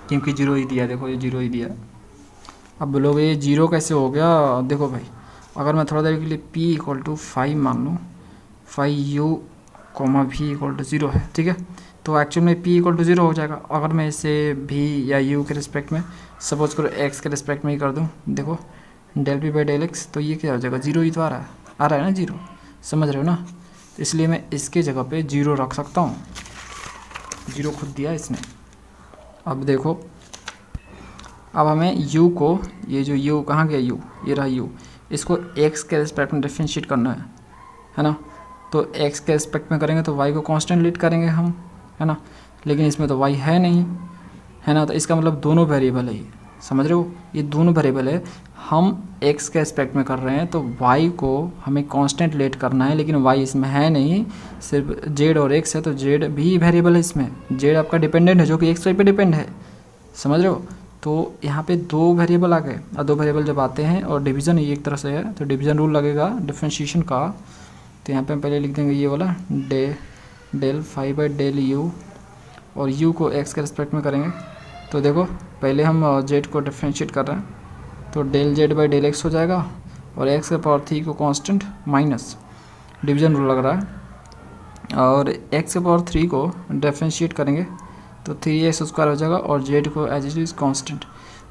क्योंकि 0 ही दिया, देखो ये 0 ही दिया। अब बोलोगे ये 0 कैसे हो गया, देखो भाई अगर मैं थोड़ा देर के लिए p इक्वल टू फाई मान लूँ, फाई यू कोमा भी इक्वल टू 0 है। ठीक है, तो एक्चुअल में p इक्वल टू 0 हो जाएगा। अगर मैं इसे v या u के रिस्पेक्ट में सपोज करो x के रिस्पेक्ट में ही कर दूँ, देखो del p by del x, तो ये क्या हो जाएगा, 0 ही तो आ रहा है ना 0, समझ रहे हो ना। तो इसलिए मैं इसके जगह पे 0 रख सकता हूँ, 0 खुद दिया इसने। अब देखो, अब हमें u को, ये जो u कहाँ गया, u ये रहा u, इसको x के रिस्पेक्ट में डिफरेंशिएट करना है ना। तो x के रिस्पेक्ट में करेंगे तो y को कांस्टेंट लीट करेंगे हम, है ना, लेकिन इसमें तो y है नहीं, है ना। तो इसका मतलब दोनों वेरिएबल है, समझ रहे हो, ये दोनों वेरिएबल है, हम x के एस्पेक्ट में कर रहे हैं तो y को हमें कांस्टेंट लेट करना है, लेकिन y इसमें है नहीं, सिर्फ z और x है, तो z भी वेरिएबल है इसमें, z आपका डिपेंडेंट है जो कि x y पे डिपेंड है, समझ रहे हो। तो यहाँ पे दो वेरिएबल आ गए, और दो वेरिएबल जब आते हैं और डिवीज़न ये एक तरह से है तो डिवीज़न रूल लगेगा डिफरेंशिएशन का। तो यहाँ पे हम पहले लिख देंगे ये वाला del phi by del u, और u को x के रिस्पेक्ट में करेंगे। तो देखो पहले हम z को डिफरेंशिएट कर रहे हैं, तो del z by del x हो जाएगा, और x के पावर 3 को कांस्टेंट माइनस डिवीज़न रूल लग रहा है, और x के पावर 3 को डिफरेंशिएट करेंगे तो 3x स्क्वायर हो जाएगा, और z को एज इट इज़ कांस्टेंट,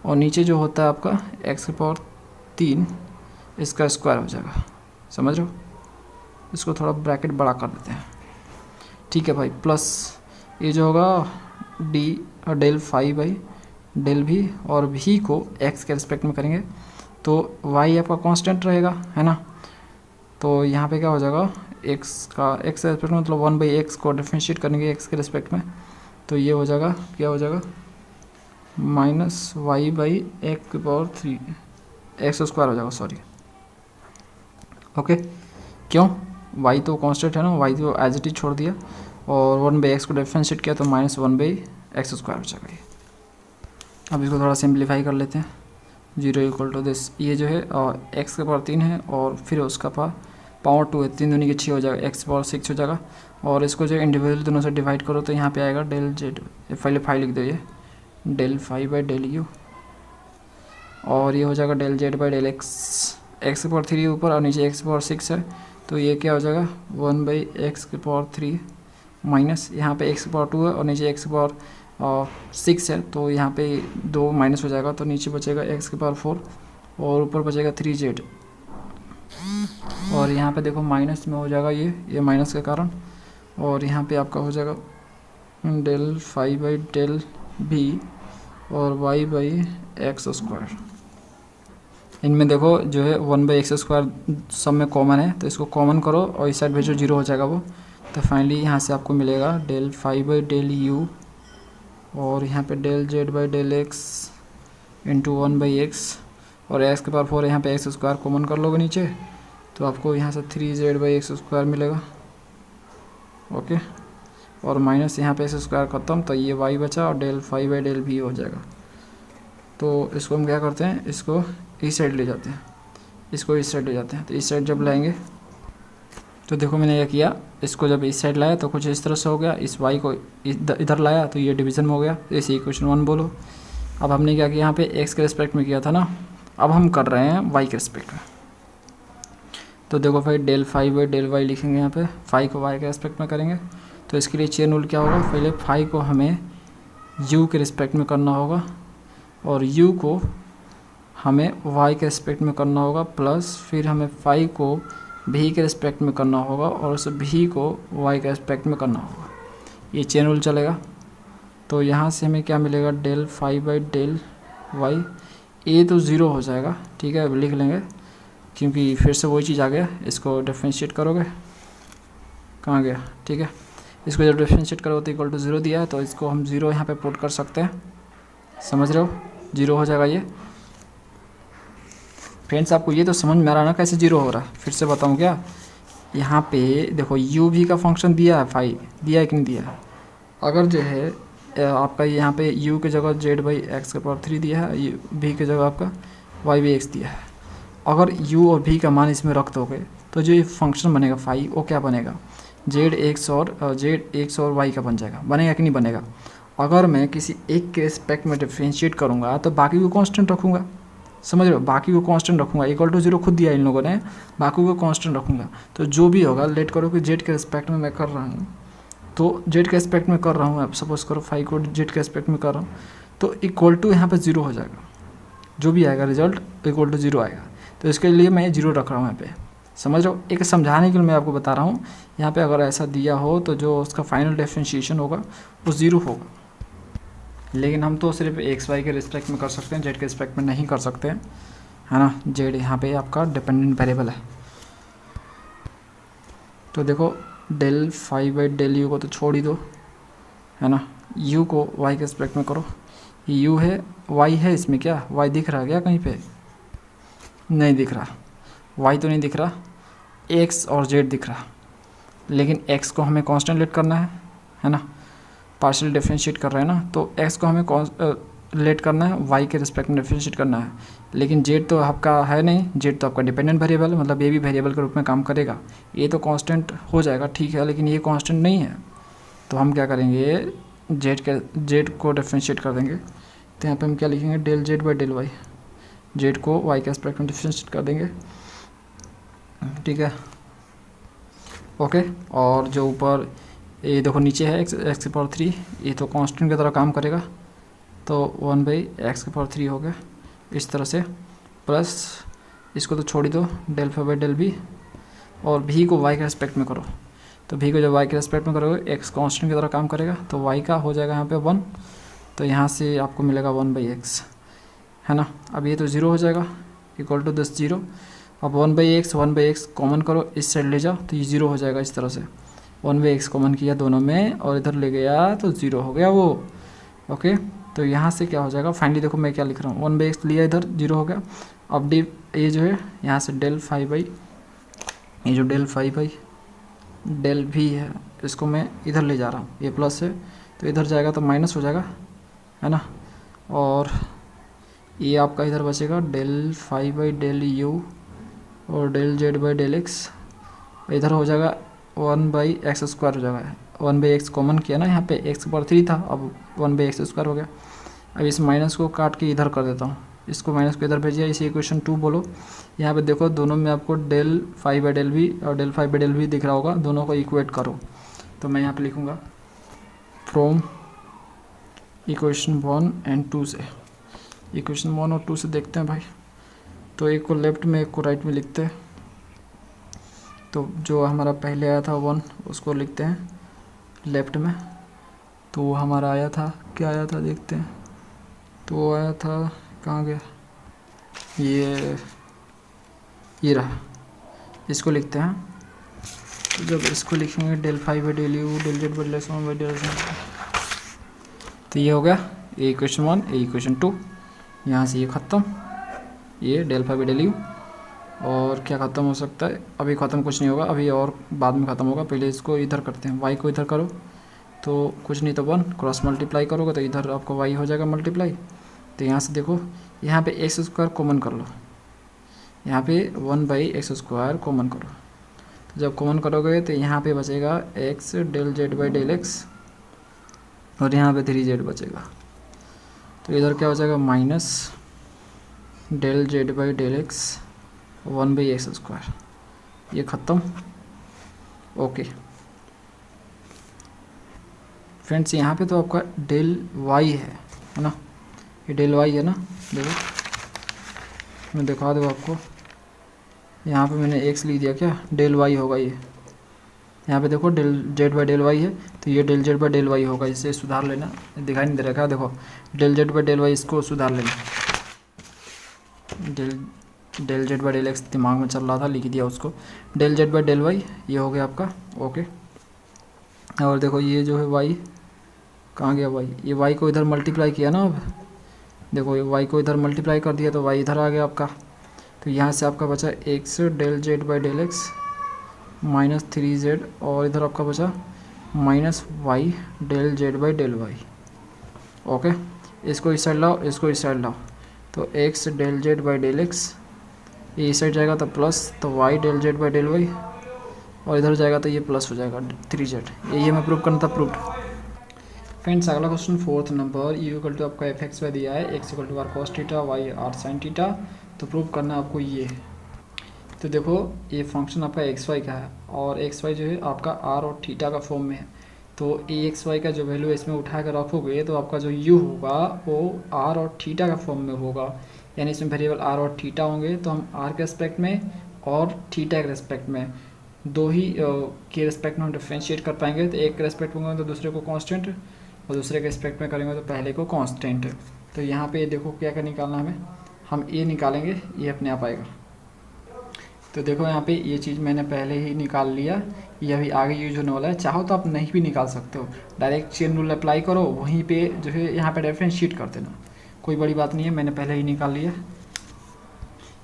और नीचे जो होता है आपका x के पावर 3 इसका स्क्वायर हो जाएगा, समझ रहे हो। इसको थोड़ा ब्रैकेट बड़ा कर देते हैं, ठीक है भाई, प्लस ये जो होगा d del phi by del भी, और भी को x के रिस्पेक्ट में करेंगे तो y आपका कांस्टेंट रहेगा, है ना। तो यहाँ पे क्या हो जाएगा, x का x के रिस्पेक्ट में मतलब 1/x को डिफरेंशिएट करेंगे x के रिस्पेक्ट में, तो ये हो जाएगा, क्या हो जाएगा, माइनस वाई बाई एक्स की पावर 3 एक्स स्क्वायर हो जाएगा, सॉरी, ओके। क्यों, y तो कांस्टेंट है ना, y तो एज इट इज छोड़ दिया, और 1/x को डिफरेंशिएट किया तो माइनस 1/x स्क्वायर हो जाएगा ये। अब इसको थोड़ा सिंप्लीफाई कर लेते हैं, 0 इक्वल टू दिस, ये जो है x के पावर 3 है, और फिर उसका पावर 2 है, 3 दूनी के 6 हो जाएगा, x पावर 6 हो जाएगा, और इसको जो इंडिविजुअल दोनों से डिवाइड करो तो यहाँ पे आएगा डेल जेड, पहले फाई लिख दो, ये del phi by del u, और ये हो जाएगा del z by del x, x के पावर 3 ऊपर और नीचे एक्स पावर 6 है, तो ये क्या हो जाएगा 1/x के पावर 3 माइनस, यहाँ पे x के पावर 2 है और नीचे x के पावर 6 है, तो यहाँ पे 2 माइनस हो जाएगा, तो नीचे बचेगा x के पावर 4 और ऊपर बचेगा 3z, और यहाँ पे देखो माइनस में हो जाएगा ये माइनस के कारण, और यहाँ पे आपका हो जाएगा del phi by del b और y बाई एक्स स्क्वायर। इनमें देखो जो है 1/x स्क्वायर सब में कॉमन है, तो इसको कॉमन करो और इस साइड भेजो, 0 हो जाएगा वो, तो फाइनली यहाँ से आपको मिलेगा del phi by del u, और यहाँ पे del z by del x into 1/x, और x के पावर 4 यहाँ पे एक्स स्क्वायर कॉमन कर लोगे नीचे, तो आपको यहाँ से 3z बाई एक्स स्क्वायर मिलेगा, ओके, और माइनस यहाँ पे एक्स स्क्वायर ख़त्म, तो ये y बचा और डेल फाई बाई डेल भी हो जाएगा। तो इसको हम क्या करते हैं, इसको इस साइड ले जाते हैं, इसको इस साइड ले जाते हैं, तो इस साइड जब लाएंगे तो देखो मैंने यह किया, इसको जब इस साइड लाया तो कुछ इस तरह से हो गया, इस y को इधर लाया तो ये डिवीज़न में हो गया, तो इसे इक्वेशन 1 बोलो। अब हमने क्या किया, यहाँ पे x के रिस्पेक्ट में किया था ना, अब हम कर रहे हैं y के रिस्पेक्ट में, तो देखो भाई del phi by del y लिखेंगे, यहाँ पे फाई को y के रिस्पेक्ट में करेंगे, तो इसके लिए चेन रूल क्या होगा, पहले फाई को हमें u के रिस्पेक्ट में करना होगा, और u को हमें y के रिस्पेक्ट में करना होगा, प्लस फिर हमें फाई को भी के रिस्पेक्ट में करना होगा, और उस भी को y के रिस्पेक्ट में करना होगा, ये चेन रूल चलेगा। तो यहाँ से हमें क्या मिलेगा, del phi by del y, a तो 0 हो जाएगा, ठीक है, अब लिख लेंगे क्योंकि फिर से वही चीज़ आ गया, इसको डिफरेंशिएट करोगे, कहाँ गया, ठीक है, इसको जब डिफरेंशिएट करोगे तो इक्वल टू 0 दिया है, तो इसको हम 0 यहाँ पे पुट कर सकते हैं, समझ रहे हो, 0 हो जाएगा ये। फ्रेंड्स आपको ये तो समझ में आ रहा है ना कैसे 0 हो रहा है, फिर से बताऊँ क्या, यहाँ पे देखो u भी का फंक्शन दिया है, फाई दिया है कि नहीं दिया है, अगर जो है आपका यहाँ पे u की जगह z बाई एक्स के पावर 3 दिया है, v की जगह आपका y बाई एक्स दिया है, अगर u और v का मान इसमें रख दोगे तो जो ये फंक्शन बनेगा फाई, वो क्या बनेगा, z x और y का बन जाएगा, बनेगा कि नहीं बनेगा। अगर मैं किसी एक के रिस्पेक्ट में डिफरेंशिएट करूँगा तो बाकी को कांस्टेंट रखूँगा, समझ रहे हो, बाकी को कांस्टेंट रखूँगा, इक्वल टू 0 खुद दिया इन लोगों ने, बाकी को कांस्टेंट रखूँगा, तो जो भी होगा लेट करो कि z के रिस्पेक्ट में मैं कर रहा हूँ, तो z के रिस्पेक्ट में कर रहा हूँ, अब सपोज करो फाई को z के रिस्पेक्ट में कर रहा हूँ, तो इक्वल टू यहाँ पे 0 हो जाएगा, जो भी आएगा रिजल्ट इक्वल टू 0 आएगा, तो इसके लिए मैं 0 रख रहा हूँ यहाँ पे, समझ रहे हो। एक समझाने के लिए मैं आपको बता रहा हूँ, यहाँ पे अगर ऐसा दिया हो तो जो उसका फाइनल डिफरेंशिएशन होगा वो 0 होगा, लेकिन हम तो सिर्फ एक्स वाई के रिस्पेक्ट में कर सकते हैं, जेड के रिस्पेक्ट में नहीं कर सकते हैं, है ना, जेड यहाँ पे आपका डिपेंडेंट वेरिएबल है। तो देखो del phi by del u को तो छोड़ ही दो, है ना, यू को वाई के रिस्पेक्ट में करो, ये यू है वाई है इसमें, क्या वाई दिख रहा है क्या कहीं पे? नहीं दिख रहा, वाई तो नहीं दिख रहा, एक्स और जेड दिख रहा, लेकिन एक्स को हमें कांस्टेंट लेट करना है ना, पार्शियल डिफरेंशिएट कर रहे हैं ना, तो एक्स को हमें लेट करना है, वाई के रिस्पेक्ट में डिफरेंशिएट करना है, लेकिन जेड तो आपका है नहीं, जेड तो आपका डिपेंडेंट वेरिएबल है, मतलब ये भी वेरिएबल के रूप में काम करेगा, ये तो कांस्टेंट हो जाएगा, ठीक है, लेकिन ये कांस्टेंट नहीं है, तो हम क्या करेंगे, जेड को डिफरेंशिएट कर देंगे, तो यहाँ पे हम क्या लिखेंगे, del z by del y, z को वाई के रिस्पेक्ट में डिफरेंशिएट कर देंगे, ठीक है, ओके। और जो ऊपर ये देखो नीचे है एक्स की पावर 3, ये तो कांस्टेंट की तरह काम करेगा, तो 1/x⁻³ हो गया इस तरह से, प्लस इसको तो छोड़ ही दो, del phi by del b, और भी को y के रेस्पेक्ट में करो, तो भी को जब y के रेस्पेक्ट में करोगे x कांस्टेंट की तरह काम करेगा, तो y का हो जाएगा यहाँ पे 1, तो यहाँ से आपको मिलेगा 1/x, है ना। अब ये तो 0 हो जाएगा, इक्वल टू 10 0, अब 1/x कॉमन करो, इस साइड ले जाओ तो ये 0 हो जाएगा इस तरह से, 1/x कॉमन किया दोनों में और इधर ले गया तो 0 हो गया वो, ओके। तो यहाँ से क्या हो जाएगा, फाइनली देखो मैं क्या लिख रहा हूँ, 1/x लिया इधर 0 हो गया, अब ये जो है यहाँ से डेल फाई बाई, ये जो डेल फाई बाई डेल भी है, इसको मैं इधर ले जा रहा हूँ, ये प्लस है तो इधर जाएगा तो माइनस हो जाएगा, है ना, और ये आपका इधर बचेगा del phi by del u और del z by del x, इधर हो जाएगा 1/x² हो जाएगा, 1/x कॉमन किया ना, यहाँ पे x⁻³ था, अब 1/x² हो गया। अब इस माइनस को काट के इधर कर देता हूँ, इसको माइनस को इधर भेजिए, इसे इक्वेशन 2 बोलो। यहाँ पे देखो दोनों में आपको del phi by del v और del phi by del v दिख रहा होगा, दोनों को इक्वेट करो, तो मैं यहाँ पे लिखूँगा फ्रॉम इक्वेशन 1 एंड 2 से, इक्वेशन 1 और 2 से देखते हैं भाई, तो एक को लेफ्ट में एक को राइट में लिखते हैं, तो जो हमारा पहले आया था 1 उसको लिखते हैं लेफ्ट में, तो वो हमारा आया था, क्या आया था देखते हैं, तो वो आया था, कहाँ गया, ये रहा, इसको लिखते हैं, तो जब इसको लिखेंगे del phi by del u del z by del x by del, तो ये हो गया, ये इक्वेशन 1, ये इक्वेशन 2, यहाँ से ये ख़त्म, ये del phi by del u, और क्या ख़त्म हो सकता है, अभी ख़त्म कुछ नहीं होगा, अभी और बाद में ख़त्म होगा, पहले इसको इधर करते हैं, y को इधर करो तो कुछ नहीं तो 1, क्रॉस मल्टीप्लाई करोगे तो इधर आपको y हो जाएगा मल्टीप्लाई, तो यहाँ से देखो यहाँ पे x² कॉमन कर लो, यहाँ पे 1/x² कॉमन करो, तो जब कॉमन करोगे तो यहाँ पे बचेगा x del z by del x, और यहाँ पे 3z बचेगा, तो इधर क्या हो जाएगा minus del z by del x 1/x², ये ख़त्म, ओके। फ्रेंड्स यहाँ पे तो आपका डेल वाई है ना, ये डेल वाई है ना, देखो मैं दिखा दूँ आपको, यहाँ पे मैंने x लिख दिया, क्या डेल वाई होगा ये, यहाँ पे देखो del z by del y है, तो ये del z by del y होगा, इसे सुधार लेना, दिखाई नहीं दे रहा, देखो del z by del y, इसको सुधार लेना, del z by del x दिमाग में चल रहा था, लिख दिया उसको, del z by del y, ये हो गया आपका, ओके। और देखो ये जो है वाई, कहाँ गया वाई, ये वाई को इधर मल्टीप्लाई किया ना, अब देखो ये वाई को इधर मल्टीप्लाई कर दिया तो वाई इधर आ गया आपका, तो यहाँ से आपका बचा x del z by del x minus 3z, और इधर आपका बचा minus y del z by del y, okay. इसको इस साइड लाओ, इसको इस साइड लाओ, तो x del z by del x, ये इस साइड जाएगा तो प्लस, तो y del z by del y, और इधर जाएगा तो ये प्लस हो जाएगा 3z, यही हमें प्रूव करना था, प्रूव्ड। फ्रेंड्स अगला question 4th number, u equal to आपका fx वाई दिया है, x equal to r cos theta y r sine theta, तो प्रूव करना आपको ये है। तो देखो ये फंक्शन आपका एक्स वाई का है, और एक्स वाई जो है आपका आर और थीटा का फॉर्म में है, तो ए एक्स वाई का जो वैल्यू इसमें उठा कर रखोगे तो आपका जो यू होगा वो आर और थीटा का फॉर्म में होगा, यानी इसमें वेरिएबल आर और थीटा होंगे, तो हम आर के रेस्पेक्ट में और थीटा के रेस्पेक्ट में दो ही के रेस्पेक्ट में हम डिफ्रेंशिएट कर पाएंगे, तो एक के रेस्पेक्ट में तो दूसरे को कांस्टेंट, और दूसरे के रेस्पेक्ट में करेंगे तो पहले को कांस्टेंट। तो यहाँ पे देखो क्या क्या निकालना हमें, हम ये निकालेंगे, ये अपने आप आएगा। तो देखो यहाँ पे ये चीज़ मैंने पहले ही निकाल लिया, ये अभी आगे यूज होने वाला है, चाहो तो आप नहीं भी निकाल सकते हो, डायरेक्ट चेन रूल अप्लाई करो, वहीं पे जो है यहाँ पे डिफरेंशिएट कर देना, कोई बड़ी बात नहीं है, मैंने पहले ही निकाल लिया।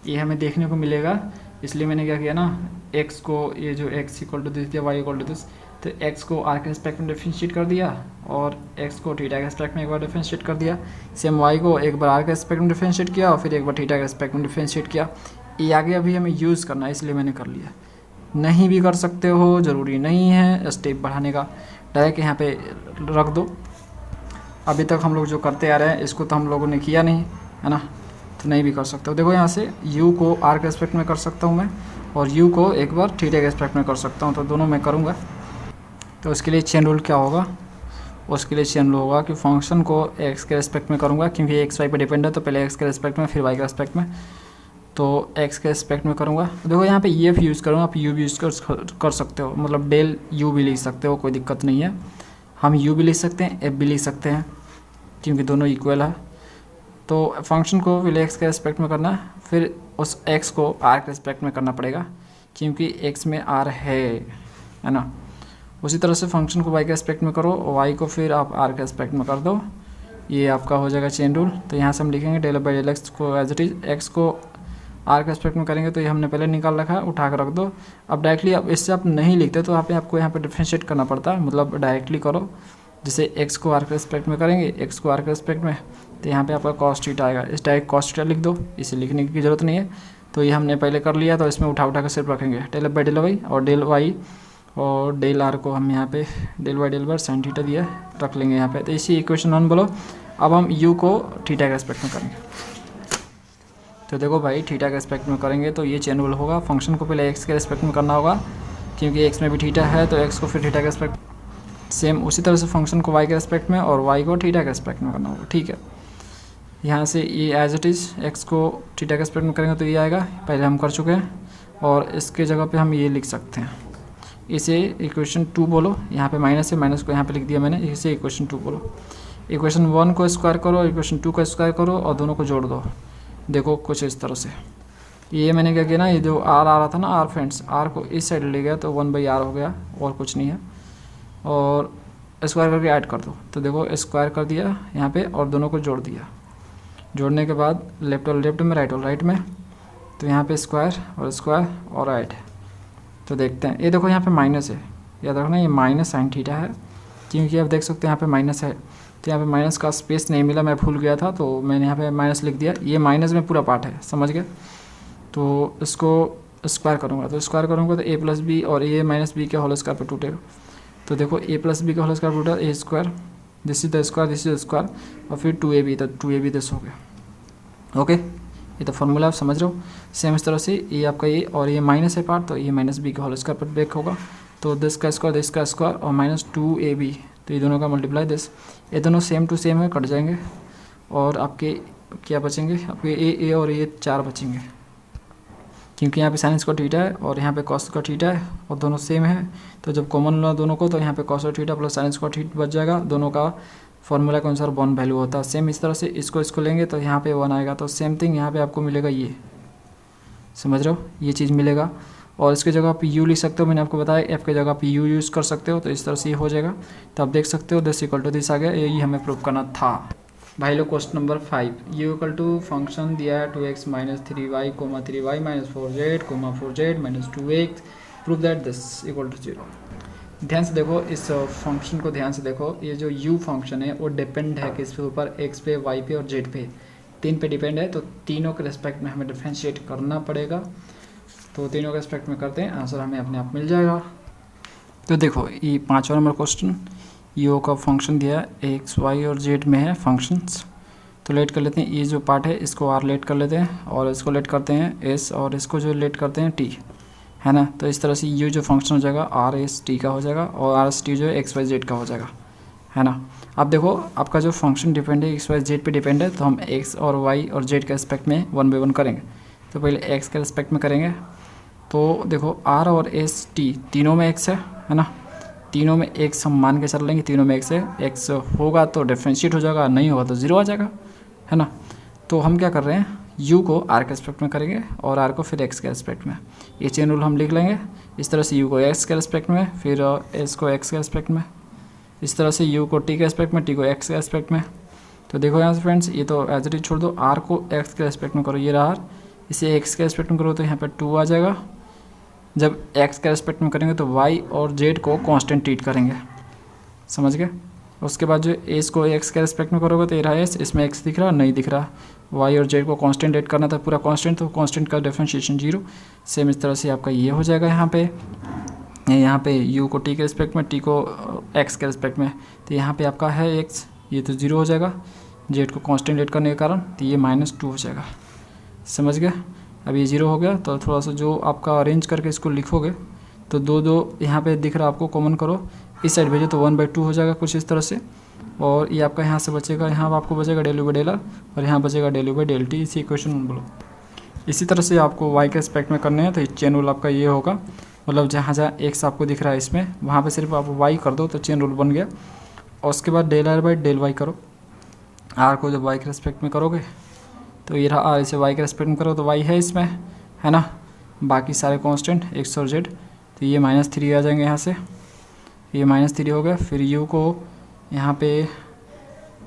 ये हमें देखने को मिलेगा, इसलिए मैंने क्या किया ना, x को, ये जो x इक्वल टू दिस या y इक्वल टू दिस, तो x को r के रिस्पेक्ट में डिफरेंशिएट कर दिया और x को थीटा के रिस्पेक्ट में एक बार डिफरेंशिएट कर दिया। सेम y को एक बार r के रिस्पेक्ट में डिफरेंशिएट किया और फिर एक बार थीटा के रिस्पेक्ट में डिफरेंशिएट किया। ये आगे अभी हमें यूज़ करना है, इसलिए मैंने कर लिया। नहीं भी कर सकते हो, ज़रूरी नहीं है स्टेप बढ़ाने का, डायरेक्ट यहाँ पे रख दो। अभी तक हम लोग जो करते आ रहे हैं इसको तो हम लोगों ने किया नहीं है ना, तो नहीं भी कर सकते हो। देखो यहाँ से u को r के रिस्पेक्ट में कर सकता हूँ मैं, और u को एक बार थीटा के रिस्पेक्ट में कर सकता हूँ, तो दोनों मैं करूँगा। तो उसके लिए चेन रूल क्या होगा, उसके लिए चेन रूल होगा कि फंक्शन को x के रिस्पेक्ट में करूँगा, क्योंकि x y पे डिपेंड है, तो पहले x के रिस्पेक्ट में फिर y के रिस्पेक्ट में, तो x के रिस्पेक्ट में करूँगा। देखो यहाँ पे ये यूज़ करूँगा, आप u भी यूज़ कर सकते हो, मतलब डेल u भी लिख सकते हो, कोई दिक्कत नहीं है। हम u भी लिख सकते हैं, f भी लिख सकते हैं, क्योंकि दोनों इक्वल है। तो फंक्शन को पहले x के रिस्पेक्ट में करना है, फिर उस x को r के रिस्पेक्ट में करना पड़ेगा, क्योंकि x में r है ना। उसी तरह से फंक्शन को y के रिस्पेक्ट में करो, y को फिर आप r के रिस्पेक्ट में कर दो, ये आपका हो जाएगा चेन रूल। तो यहाँ से हम लिखेंगे डेल बाई डेल x को एज इट इज़, x को r के रिस्पेक्ट में करेंगे, तो ये हमने पहले निकाल रखा है, उठा कर रख दो। अब डायरेक्टली अब इससे आप नहीं लिखते तो आपको यहाँ पे डिफरेंशिएट करना पड़ता है, मतलब डायरेक्टली करो। जैसे x को r के रिस्पेक्ट में करेंगे, x को r के रिस्पेक्ट में, तो यहाँ पे आपका कॉस थीटा आएगा, इस डायरेक्ट कॉस थीटा लिख दो, इसे लिखने की ज़रूरत नहीं है। तो ये हमने पहले कर लिया, तो इसमें उठा कर सिर्फ रखेंगे डेल बाई डेल वाई, और डेल वाई और डेल आर को हम यहाँ पे del by del bar sine theta दिया रख लेंगे यहाँ पे। तो इसी इक्वेशन 1 बोलो। अब हम u को थीटा के रिस्पेक्ट में करेंगे, तो देखो भाई थीटा के रिस्पेक्ट में करेंगे तो ये चेन रूल होगा। फंक्शन को पहले x के रिस्पेक्ट में करना होगा, क्योंकि x में भी थीटा है, तो x को फिर थीटा के रिस्पेक्ट। सेम उसी तरह से फंक्शन को y के रिस्पेक्ट में और y को थीटा के रिस्पेक्ट में करना होगा, ठीक है। यहाँ से ये एज इट इज़ x को थीटा के रिस्पेक्ट में करेंगे तो ये आएगा, पहले हम कर चुके हैं, और इसके जगह पे हम ये लिख सकते हैं, इसे इक्वेशन 2 बोलो। यहाँ पे माइनस है, माइनस को यहाँ पे लिख दिया मैंने, इसे इक्वेशन 2 बोलो। इक्वेशन 1 को स्क्वायर करो, इक्वेशन 2 को स्क्वायर करो और दोनों को जोड़ दो। देखो कुछ इस तरह से, ये मैंने क्या किया ना, ये जो r आ रहा था ना, r फ्रेंड्स, r को इस साइड ले गया तो 1/r हो गया, और कुछ नहीं है, और स्क्वायर करके ऐड कर दो। तो देखो स्क्वायर कर दिया यहाँ पे और दोनों को जोड़ दिया। जोड़ने के बाद लेफ्ट और लेफ्ट में, राइट और राइट में, तो यहाँ पे स्क्वायर और ऐड। तो देखते हैं, ये देखो यहाँ पे माइनस है, याद रखना ये माइनस साइन थीटा है, क्योंकि आप देख सकते हैं यहाँ पे माइनस है, तो यहाँ पे माइनस का स्पेस नहीं मिला, मैं भूल गया था, तो मैंने यहाँ पे माइनस लिख दिया। ये माइनस में पूरा पार्ट है, समझ गए। तो इसको स्क्वायर करूँगा, तो स्क्वायर करूँगा तो a प्लस बी और a माइनस बी के होल स्क्वायर पर टूटेगा। तो देखो a प्लस बी का होल स्क्वायर टूटा, a square, this is the square, this is the square, और फिर 2ab, तो 2ab दिस हो गया। ओके, ये तो फॉर्मूला आप समझ रहे हो। सेम इस तरह से ये आपका ये, और ये माइनस है पार्ट, तो ये माइनस बी के होल स्क्वायर पर ब्रेक होगा, तो दिस का स्क्वायर और माइनस 2ab, तो ये दोनों का मल्टीप्लाई दिस, ये दोनों सेम टू सेम है, कट जाएंगे, और आपके क्या बचेंगे, आपके ए और ये 4 बचेंगे, क्योंकि यहाँ पे साइन स्क्वायर थीटा है और यहाँ पे कॉस स्क्वायर थीटा है, और दोनों सेम है, तो जब कॉमन लो दोनों को, तो यहाँ पे cos square theta plus sine square theta बच जाएगा। दोनों का फॉर्मूला के अनुसार 1 वैल्यू होता है। सेम इस तरह से इसको लेंगे तो यहाँ पे 1 आएगा, तो सेम थिंग यहाँ पे आपको मिलेगा, ये समझ रहे हो, ये चीज़ मिलेगा। और इसकी जगह आप u लिख सकते हो, मैंने आपको बताया, f की जगह आप u यूज़ कर सकते हो, तो इस तरह से ये हो जाएगा। तो आप देख सकते हो दिस इक्वल टू दिस आ गया, यही हमें प्रूव करना था। भाई लोग question number 5, u equal to function दिया है 2x minus 3y 3y minus 4z minus 2x, prove that this equal to 0। ध्यान से देखो इस फंक्शन को, ध्यान से देखो, ये जो u फंक्शन है वो डिपेंड है किस पे ऊपर, x पे, y पे और z पे, 3 पे डिपेंड है, तो तीनों के रिस्पेक्ट में हमें डिफ्रेंशिएट करना पड़ेगा। तो तीनों के रिस्पेक्ट में करते हैं, आंसर हमें अपने आप मिल जाएगा। तो देखो ये 5वां नंबर क्वेश्चन, u का फंक्शन दिया है x, y और z में है फंक्शंस। तो लेट कर लेते हैं, ये जो पार्ट है इसको r लेट कर लेते हैं, और इसको लेट करते हैं s, और इसको जो लेट करते हैं t, है ना। तो इस तरह से u जो फंक्शन हो जाएगा r s t का हो जाएगा, और r s t जो है x y z का हो जाएगा, है ना। अब देखो आपका जो फंक्शन डिपेंड है x y z पे डिपेंड है, तो हम x और y और z के रिस्पेक्ट में 1 बाय 1 करेंगे। तो पहले x के रिस्पेक्ट में करेंगे, तो देखो r और s t तीनों में x है ना, तीनों में x हम मान के चल लेंगे, तीनों में x है, x होगा तो डिफरेंशिएट हो जाएगा, नहीं होगा तो 0 आ जाएगा, है ना। तो हम क्या कर रहे हैं, u को r के रिस्पेक्ट में करेंगे और r को फिर x के रिस्पेक्ट में, ये चेन रूल हम लिख लेंगे। इस तरह से u को x के रिस्पेक्ट में, फिर s को x के रिस्पेक्ट में, इस तरह से u को t के रिस्पेक्ट में, t को x के रिस्पेक्ट में, तो देखो यहाँ से फ्रेंड्स, ये तो एज इट इज छोड़ दो, आर को एक्स के रेस्पेक्ट में करो, ये रहा आर, इसे एक्स के रेस्पेक्ट में करो तो यहाँ पर 2 आ जाएगा। जब एक्स के रेस्पेक्ट में करेंगे तो वाई और जेड को कांस्टेंट ट्रीट करेंगे, समझ गए। उसके बाद जो एस को एक्स के रेस्पेक्ट में करोगे तो ये रहा एस, इसमें एक्स दिख रहा नहीं दिख रहा, वाई और जेड को कांस्टेंट रेट करना था, पूरा कांस्टेंट, तो कांस्टेंट का डिफरेंशिएशन 0। सेम इस तरह से आपका ये हो जाएगा यहाँ पे u को t के रेस्पेक्ट में, t को x के रेस्पेक्ट में, तो यहाँ पे आपका है x, ये तो 0 हो जाएगा, z को कांस्टेंट रेट करने के कारण, तो ये -2 हो जाएगा, समझ गए। अब ये 0 हो गया, तो थोड़ा सा जो आपका अरेंज करके इसको लिखोगे तो 2 यहाँ पे दिख रहा आपको, कॉमन करो, इस साइड भेजो तो 1/2 हो जाएगा कुछ इस तरह से। और ये आपका यहाँ से बचेगा, यहाँ आपको बचेगा del u by del r, और यहाँ बचेगा del u by del t, इसी इक्वेशन बोलो। इसी तरह से आपको y के रेस्पेक्ट में करने हैं, तो चेन रूल आपका ये होगा, मतलब जहाँ जहाँ x आपको दिख रहा है इसमें, वहाँ पे सिर्फ आप y कर दो तो चेन रूल बन गया। और उसके बाद del r by del y करो, r को जब y के रेस्पेक्ट में करोगे तो ये रहा r, इसे y के रेस्पेक्ट में करो तो y है इसमें, है ना, बाकी सारे कांस्टेंट x और z, तो ये -3 आ जाएंगे यहाँ से, ये -3 हो गया। फिर u को यहाँ पे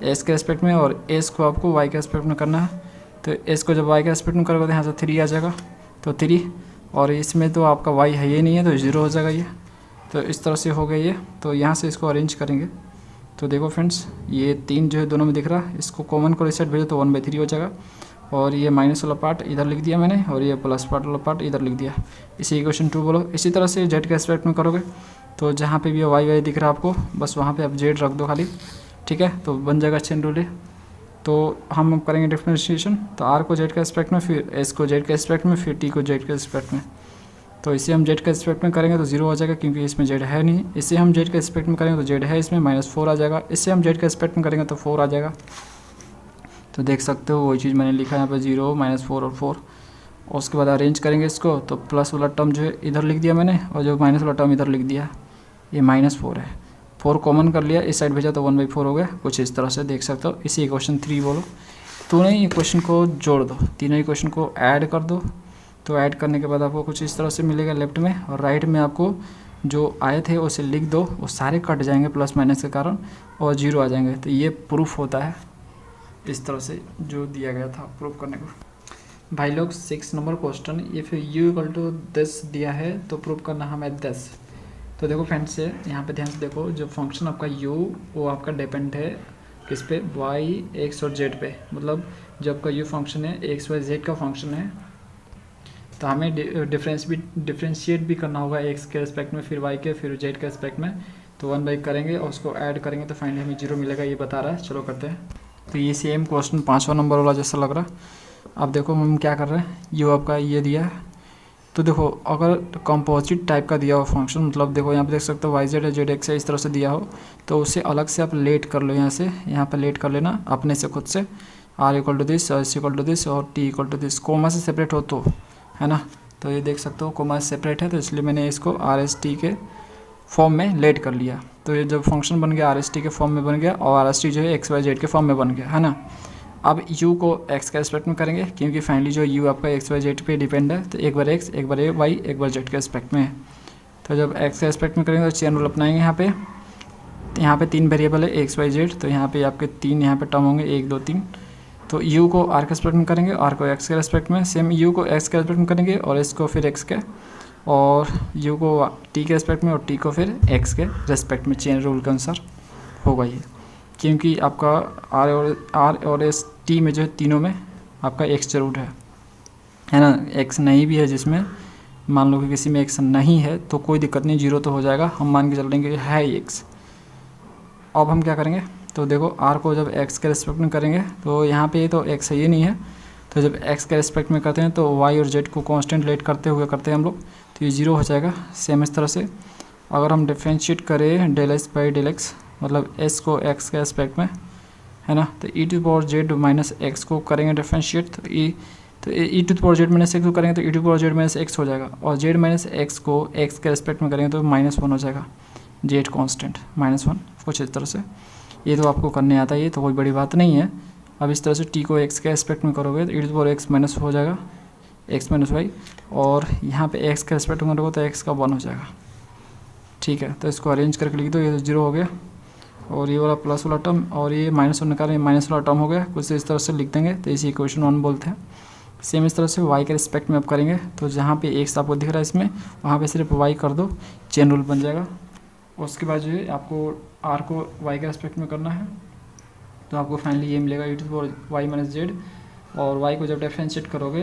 s के रेस्पेक्ट में और s को आपको y के रेस्पेक्ट में करना है, तो s को जब y के रेस्पेक्ट में करोगे तो यहाँ से 3 आ जाएगा, तो 3, और इसमें तो आपका y है ये नहीं है तो 0 हो जाएगा ये, तो इस तरह से हो गया ये। तो यहाँ से इसको अरेंज करेंगे तो देखो फ्रेंड्स, ये 3 जो है दोनों में दिख रहा है, इसको कॉमन करो, इस साइड भेजो तो 1/3 हो जाएगा, और ये माइनस वाला पार्ट इधर लिख दिया मैंने, और ये प्लस पार्ट वाला पार्ट इधर लिख दिया, इसी इक्वेशन 2 बोलो। इसी तरह से जेड के रेस्पेक्ट में करोगे तो जहाँ पे भी वाई दिख रहा है आपको, बस वहाँ पे आप जेड रख दो खाली, ठीक है, तो बन जाएगा चेन रूल। तो हम करेंगे डिफरेंशिएशन, तो आर को जेड के रेस्पेक्ट में, फिर एस को जेड के रेस्पेक्ट में, फिर टी को जेड के रेस्पेक्ट में। तो इसे हम जेड के रेस्पेक्ट में करेंगे तो 0 हो जाएगा क्योंकि इसमें जेड है नहीं, इसे हम जेड के रेस्पेक्ट में करेंगे तो जेड है इसमें, -4 आ जाएगा, इससे हम जेड के रेस्पेक्ट में करेंगे तो 4 आ जाएगा। तो देख सकते हो वही चीज़ मैंने लिखा है यहाँ पे, 0 -4 और 4। और उसके बाद अरेंज करेंगे इसको, तो प्लस वाला टर्म जो है इधर लिख दिया मैंने, और जो माइनस वाला टर्म इधर लिख दिया, ये -4 है, 4 कॉमन कर लिया, इस साइड भेजा तो 1/4 हो गया, कुछ इस तरह से देख सकते हो। इसी इक्वेशन 3 बोलो, तीनों ही इक्वेशन को जोड़ दो, तीनों इक्वेशन को ऐड कर दो, तो ऐड करने के बाद आपको कुछ इस तरह से मिलेगा लेफ्ट में, और राइट में आपको जो आए थे उसे लिख दो, वो सारे कट जाएंगे प्लस माइनस के कारण, और 0 आ जाएंगे। तो ये प्रूफ होता है इस तरह से जो दिया गया था प्रूफ करने को। भाई लोग 6 नंबर क्वेश्चन, ये फिर u = 10 दिया है तो प्रूफ करना हमें 10। तो देखो फ्रेंड्स से यहाँ पे ध्यान से देखो, जो फंक्शन आपका u वो आपका डिपेंड है किस पे, y, x और z पे, मतलब जो आपका u फंक्शन है x, y, z का फंक्शन है, तो हमें डिफ्रेंशिएट भी करना होगा x के रेस्पेक्ट में, फिर y के, फिर z के रेस्पेक्ट में, तो 1 करेंगे और उसको ऐड करेंगे तो फाइनली हमें 0 मिलेगा, ये बता रहा है। चलो करते हैं। तो ये सेम क्वेश्चन 5वां नंबर वाला जैसा लग रहा है। अब देखो हम क्या कर रहे हैं, u आपका ये दिया है, तो देखो अगर कंपोजिट टाइप का दिया हो फंक्शन, मतलब देखो यहाँ पे देख सकते हो y z है, z x है, इस तरह से दिया हो, तो उसे अलग से आप लेट कर लो, यहाँ से यहाँ पे लेट कर लेना अपने से खुद से, r = दिस, s = दिस और t = दिस, कोमा से सेपरेट हो तो, है ना। तो ये देख सकते हो कोमा से सेपरेट है, तो इसलिए मैंने इसको आर एस टी के फॉर्म में लेट कर लिया। तो ये जब फंक्शन बन गया आर एस टी के फॉर्म में बन गया, और आर एस टी जो है एक्स वाई जेड के फॉर्म में बन गया, है ना। अब u को x के रेस्पेक्ट में करेंगे, क्योंकि फाइनली जो u आपका एक्स वाई जेड पे डिपेंड है, तो एक बार x, एक बार y, एक बार z के रेस्पेक्ट में है। तो जब x के रेस्पेक्ट में करेंगे तो चेन रूल अपनाएंगे यहाँ पे 3 वेरिएबल है x y z, तो यहाँ पे आपके 3 यहाँ पे टर्म होंगे, 1 2 3। तो u को r के रेस्पेक्ट में करेंगे, r को x के रेस्पेक्ट में, सेम u को x के रेस्पेक्ट में करेंगे, और s को फिर x के, और u को t के रेस्पेक्ट में, और t को फिर x के रेस्पेक्ट में, चेन रूल के अनुसार होगा ये। क्योंकि आपका r और s t में जो है तीनों में आपका x जरूर है ना। x नहीं भी है जिसमें, मान लो कि किसी में x नहीं है तो कोई दिक्कत नहीं, 0 तो हो जाएगा, हम मान के चल रहे हैं कि है x। अब हम क्या करेंगे, तो देखो r को जब x के रेस्पेक्ट में करेंगे तो यहाँ पे तो x है ये नहीं है, तो जब x के रेस्पेक्ट में करते हैं तो y और z को कांस्टेंट लेट करते हुए करते हैं हम लोग, तो ये 0 हो जाएगा। सेम इस तरह से अगर हम डिफ्रेंशिएट करें del s by del x, मतलब s को x के रेस्पेक्ट में, है ना, तो e⁻z - x को करेंगे डिफ्रेंशिएट, तो e⁻z - x को करेंगे तो e⁻z - x हो जाएगा, और z - x को x के रेस्पेक्ट में करेंगे तो -1 हो जाएगा, z कांस्टेंट -1, कुछ इस तरह से। ये तो आपको करने आता है, ये तो कोई बड़ी बात नहीं है। अब इस तरह से t को x के रेस्पेक्ट में करोगे तो e⁻x - हो जाएगा, x - y, और यहाँ पे x के रेस्पेक्ट में करोगे तो x का 1 हो जाएगा, ठीक है। तो इसको अरेंज करके लिख दो, ये तो 0 हो गया। और ये वाला प्लस वाला टर्म और ये माइनस होने का कारण माइनस वाला टर्म हो गया, कुछ इस तरह से लिख देंगे, तो इसी इक्वेशन 1 बोलते हैं। सेम इस तरह से y के रिस्पेक्ट में आप करेंगे, तो जहाँ पे x आपको दिख रहा है इसमें, वहाँ पे सिर्फ y कर दो, चेन रूल बन जाएगा। उसके बाद जो है आपको r को y के रिस्पेक्ट में करना है, तो आपको फाइनली ये मिलेगा y माइनस जेड, और y को जब डिफरेंशिएट करोगे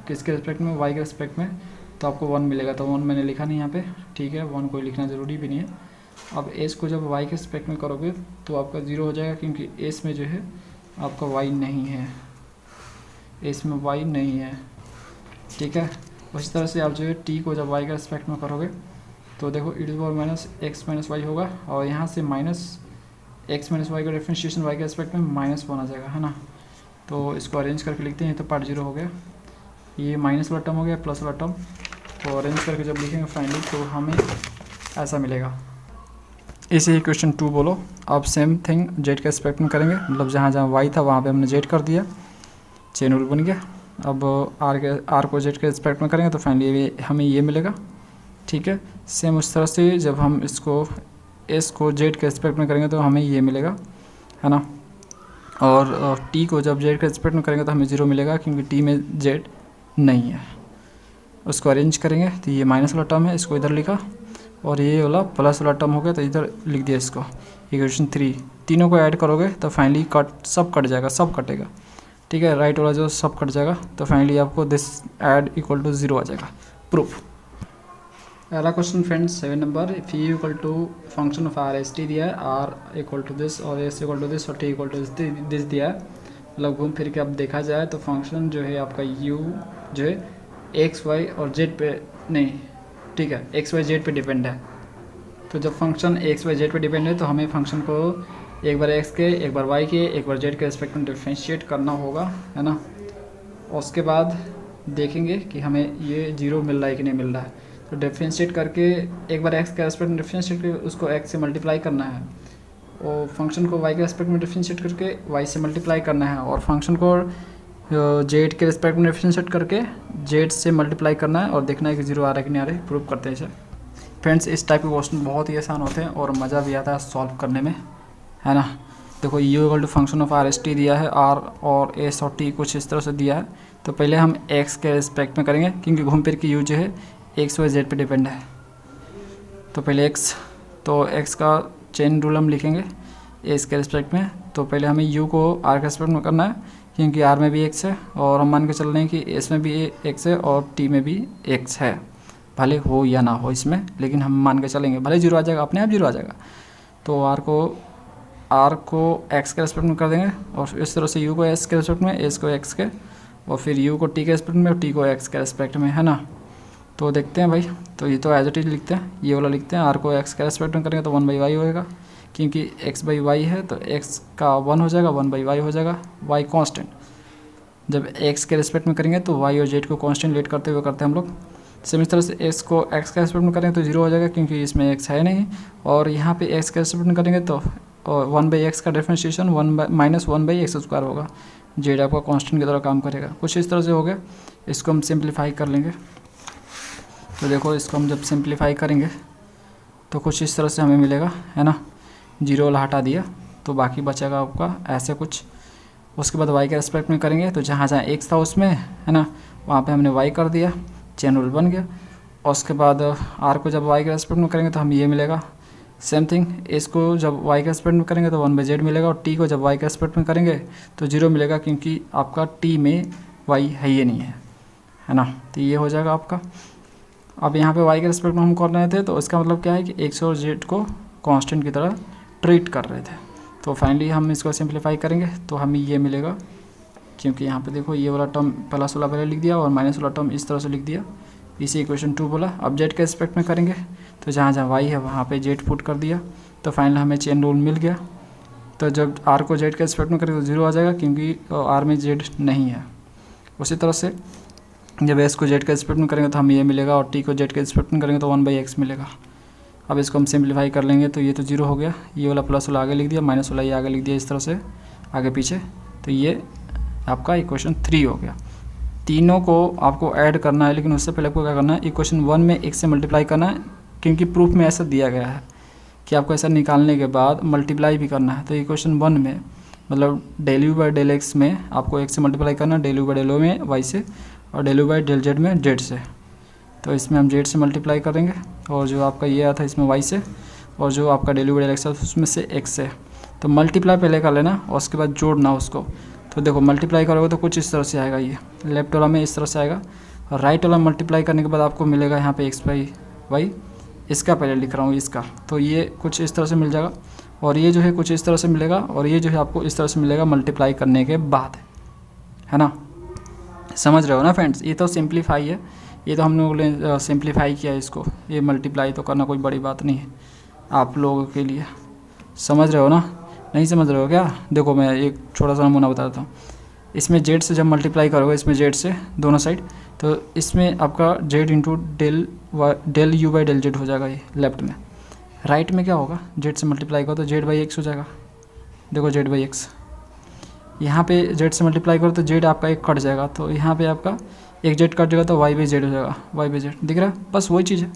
किसके रिस्पेक्ट में, y के रिस्पेक्ट में, तो आपको 1 मिलेगा। तो 1 मैंने लिखा नहीं यहाँ पे, ठीक है, 1 कोई लिखना ज़रूरी भी नहीं है। अब s को जब y के रिस्पेक्ट में करोगे तो आपका 0 हो जाएगा, क्योंकि s में जो है आपका y नहीं है, इसमें y नहीं है, ठीक है। उसी तरह से आप जो है t को जब y के रिस्पेक्ट में करोगे तो देखो e minus x minus y होगा, और यहाँ से माइनस x माइनस वाई का डिफरेंशिएशन y के रिस्पेक्ट में -1 आ जाएगा, है ना। तो इसको अरेंज करके लिखते हैं, तो पार्ट 0 हो गया, ये माइनस वाला टर्म हो गया, प्लस वाला टर्म, तो अरेंज करके जब लिखेंगे फाइनली तो हमें ऐसा मिलेगा। इसे इक्वेशन 2 बोलो। अब सेम थिंग जेड के रिस्पेक्ट में करेंगे, मतलब जहाँ जहाँ y था वहाँ पे हमने जेड कर दिया, चेन रूल बन गया। अब आर को जेड के रिस्पेक्ट में करेंगे तो फाइनली हमें ये मिलेगा, ठीक है। सेम उस तरह से जब हम इसको एस को जेड के रिस्पेक्ट में करेंगे तो हमें ये मिलेगा, है ना। और टी को जब जेड के रिस्पेक्ट में करेंगे तो हमें 0 मिलेगा, क्योंकि टी में जेड नहीं है। उसको अरेंज करेंगे तो ये माइनस वाला टर्म है, इसको इधर लिखा, और ये वाला प्लस वाला टर्म हो गया तो इधर लिख दिया इसको, इक्वेशन 3। तीनों को ऐड करोगे तो फाइनली सब कट जाएगा, सब कटेगा, ठीक है, राइट वाला जो सब कट जाएगा, तो फाइनली आपको दिस ऐड इक्वल टू 0 आ जाएगा। प्रूफ। पहला question friends 7 number, if u equal to function of r s t दिया है, आर इक्वल टू दिस और एस इक्वल टू दिस और टी इक्वल टू दिस दिया है, मतलब घूम फिर के अब देखा जाए तो फंक्शन जो है आपका यू जो है एक्स वाई और जेड पे नहीं, ठीक है, एक्स वाई जेड पे डिपेंड है। तो जब फंक्शन एक्स वाई जेड पे डिपेंड है तो हमें फंक्शन को एक बार एक्स के, एक बार वाई के, एक बार जेड के रिस्पेक्ट में डिफरेंशिएट करना होगा, है ना। उसके बाद देखेंगे कि हमें ये 0 मिल रहा है कि नहीं मिल रहा है, तो डिफरेंशिएट करके एक बार एक्स के रिस्पेक्ट में डिफरेंशिएट करके उसको एक्स से मल्टीप्लाई करना है, और फंक्शन को वाई के रिस्पेक्ट में डिफरेंशिएट करके वाई से मल्टीप्लाई करना है, और फंक्शन को जेड के रिस्पेक्ट में डिफरेंशिएट करके जेड से मल्टीप्लाई करना है, और देखना है कि 0 आ रहा है कि नहीं आ रहा है। प्रूव करते हैं इसे। फ्रेंड्स इस टाइप के क्वेश्चन बहुत ही आसान होते हैं और मज़ा भी आता है सॉल्व करने में, है ना। देखो u equal to function of r s t दिया है, आर और एस और टी कुछ इस तरह से दिया है, तो पहले हम एक्स के रिस्पेक्ट में करेंगे, क्योंकि घूम फिर के यू जो है एक्स वाई जेड पे डिपेंड है। तो पहले एक्स, तो एक्स का चेन रूल हम लिखेंगे एस के रिस्पेक्ट में, तो पहले हमें यू को आर के रिस्पेक्ट में करना है, क्योंकि आर में भी एक्स है, और हम मान के चल रहे हैं कि एस में भी एक्स है और टी में भी एक्स है, भले हो या ना हो इसमें, लेकिन हम मान के चलेंगे, भले 0 आ जाएगा, अपने आप 0 आ जाएगा। तो आर को एक्स के रिस्पेक्ट में कर देंगे, और इस तरह से यू को एस के रिस्पेक्ट में, एस को एक्स के, और फिर यू को टी के रिस्पेक्ट में और टी को एक्स के रिस्पेक्ट में, है ना। तो देखते हैं भाई, तो ये तो एज इट इज लिखते हैं, ये वाला लिखते हैं, आर को एक्स के रिस्पेक्ट में करेंगे तो 1/y होएगा, क्योंकि x बाई वाई है तो x का 1 हो जाएगा, 1/y हो जाएगा, y कांस्टेंट। जब x के रिस्पेक्ट में करेंगे तो y और z को कांस्टेंट लेट करते हुए करते हैं हम लोग। सेम इस तरह से x को x के रिस्पेक्ट में करेंगे तो 0 हो जाएगा, क्योंकि इसमें x है नहीं, और यहाँ पे x के रिस्पेक्ट में करेंगे तो 1/x का डिफरेंशिएशन -1/x² होगा, z आपका कांस्टेंट की तरह काम करेगा। कुछ इस तरह से हो गया। इसको हम सिंप्लीफाई कर लेंगे, तो देखो इसको हम जब सिंप्लीफाई करेंगे तो कुछ इस तरह से हमें मिलेगा, है ना। 0 वाला हटा दिया तो बाकी बचेगा आपका ऐसे कुछ। उसके बाद y के रिस्पेक्ट में करेंगे तो जहाँ जहाँ x था उसमें, है ना, वहाँ पे हमने y कर दिया, चेन रूल बन गया। और उसके बाद r को जब y के रिस्पेक्ट में करेंगे तो हमें ये मिलेगा। सेम थिंग s को जब y के रिस्पेक्ट में करेंगे तो 1/z मिलेगा, और t को जब y के रिस्पेक्ट में करेंगे तो 0 मिलेगा, क्योंकि आपका t में y है ही नहीं है ना। तो ये हो जाएगा आपका। अब यहाँ पे y के रिस्पेक्ट में हम कर रहे थे, तो इसका मतलब क्या है कि x और z को कांस्टेंट की तरह ट्रीट कर रहे थे। तो फाइनली हम इसको सिंप्लीफाई करेंगे तो हमें ये मिलेगा, क्योंकि यहाँ पे देखो ये वाला टर्म प्लस वाला पहले लिख दिया और माइनस वाला टर्म इस तरह से लिख दिया, इसी इक्वेशन 2 बोला। अब जेड के रिस्पेक्ट में करेंगे तो जहाँ जहाँ y है वहाँ पे जेड पुट कर दिया, तो फाइनली हमें चेन रूल मिल गया। तो जब r को जेड के रिस्पेक्ट में करेंगे तो 0 आ जाएगा, क्योंकि r में जेड नहीं है। उसी तरह से जब s को जेड के रिस्पेक्ट में करेंगे तो हमें ये मिलेगा, और t को जेड के रिस्पेक्ट में करेंगे तो 1/x मिलेगा। अब इसको हम सिंप्लीफाई कर लेंगे तो ये तो 0 हो गया, ये वाला प्लस वाला आगे लिख दिया, माइनस वाला ये आगे लिख दिया, इस तरह से आगे पीछे। तो ये आपका इक्वेशन 3 हो गया। तीनों को आपको ऐड करना है, लेकिन उससे पहले आपको क्या करना है, इक्वेशन 1 में x से मल्टीप्लाई करना है, क्योंकि प्रूफ में ऐसा दिया गया है कि आपको ऐसा निकालने के बाद मल्टीप्लाई भी करना है। तो इक्वेशन 1 में मतलब del u by del x में आपको x से मल्टीप्लाई करना है, del u by del o में y से, और del u by del z में z से। तो इसमें हम z से मल्टीप्लाई करेंगे, और जो आपका ये आया था इसमें y से, और जो आपका del u by del x था उसमें से x से। तो मल्टीप्लाई पहले कर लेना और उसके बाद जोड़ना उसको। तो देखो मल्टीप्लाई करोगे तो कुछ इस तरह से आएगा, ये लेफ्ट वाला में इस तरह से आएगा, और राइट वाला मल्टीप्लाई करने के बाद आपको मिलेगा यहाँ पे x बाई वाई, इसका पहले लिख रहा हूँ इसका, तो ये कुछ इस तरह से मिल जाएगा, और ये जो है कुछ इस तरह से मिलेगा, और ये जो है आपको इस तरह से मिलेगा मल्टीप्लाई करने के बाद, है ना। समझ रहे हो ना फ्रेंड्स। ये तो सिंप्लीफाई है, ये तो हम लोगों ने सिंप्लीफाई किया है इसको, ये मल्टीप्लाई तो करना कोई बड़ी बात नहीं है आप लोगों के लिए। समझ रहे हो ना, नहीं समझ रहे हो क्या? देखो मैं एक छोटा सा नमूना बता देता हूँ। इसमें जेड से जब मल्टीप्लाई करोगे, इसमें जेड से दोनों साइड, तो इसमें आपका z into del u by del z हो जाएगा ये लेफ्ट में। राइट में क्या होगा, जेड से मल्टीप्लाई करो तो जेड बाई एक्स हो जाएगा। देखो जेड बाई एक्स, यहाँ पे जेड से मल्टीप्लाई करो तो जेड आपका एक कट जाएगा, तो यहाँ पे आपका एक जेड कट जाएगा तो वाई बाई जेड हो जाएगा, वाई बाई जेड दिख रहा है, बस वही चीज़ है।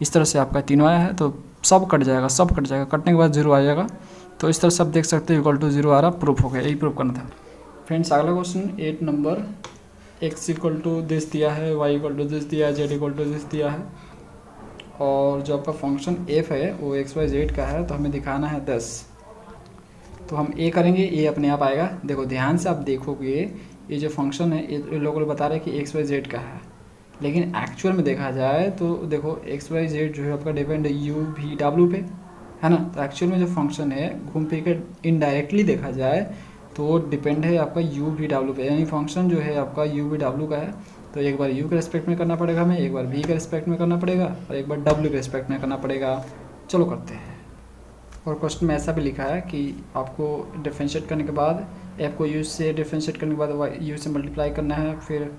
इस तरह से आपका तीनों आया है तो सब कट जाएगा, सब कट जाएगा, कटने के बाद जीरो आ जाएगा। तो इस तरह से आप देख सकते हो इक्वल टू जीरो आ रहा, प्रूफ हो गया, यही प्रूफ करना था फ्रेंड्स। अगला question 8 number, x equal to this दिया है, वाई इक्वल टू दिस दिया है, जेड इक्वल टू दिस दिया है, और जो आपका फंक्शन एफ है वो एक्स वाई जेड का है, तो हमें दिखाना है 10। तो हम ए करेंगे, ए अपने आप आएगा। देखो ध्यान से आप देखोगे, ये जो फंक्शन है ये लोग बता रहे हैं कि एक्स वाई जेड का है, लेकिन एक्चुअल में देखा जाए तो देखो एक्स वाई जेड जो है आपका डिपेंड यू वी डब्ल्यू पे, है ना। तो एक्चुअल में जो फंक्शन है घूम फिर के इनडायरेक्टली देखा जाए तो वो डिपेंड है आपका यू वी डब्ल्यू पे, यानी फंक्शन जो है आपका यू वी डब्ल्यू का है। तो एक बार यू के रिस्पेक्ट में करना पड़ेगा हमें, एक बार वी के रिस्पेक्ट में करना पड़ेगा, और एक बार डब्ल्यू के रिस्पेक्ट में करना पड़ेगा। चलो करते हैं। और क्वेश्चन में ऐसा भी लिखा है कि आपको डिफरेंशिएट करने के बाद एफ को यू से डिफरेंशिएट करने के बाद यू से मल्टीप्लाई करना है, फिर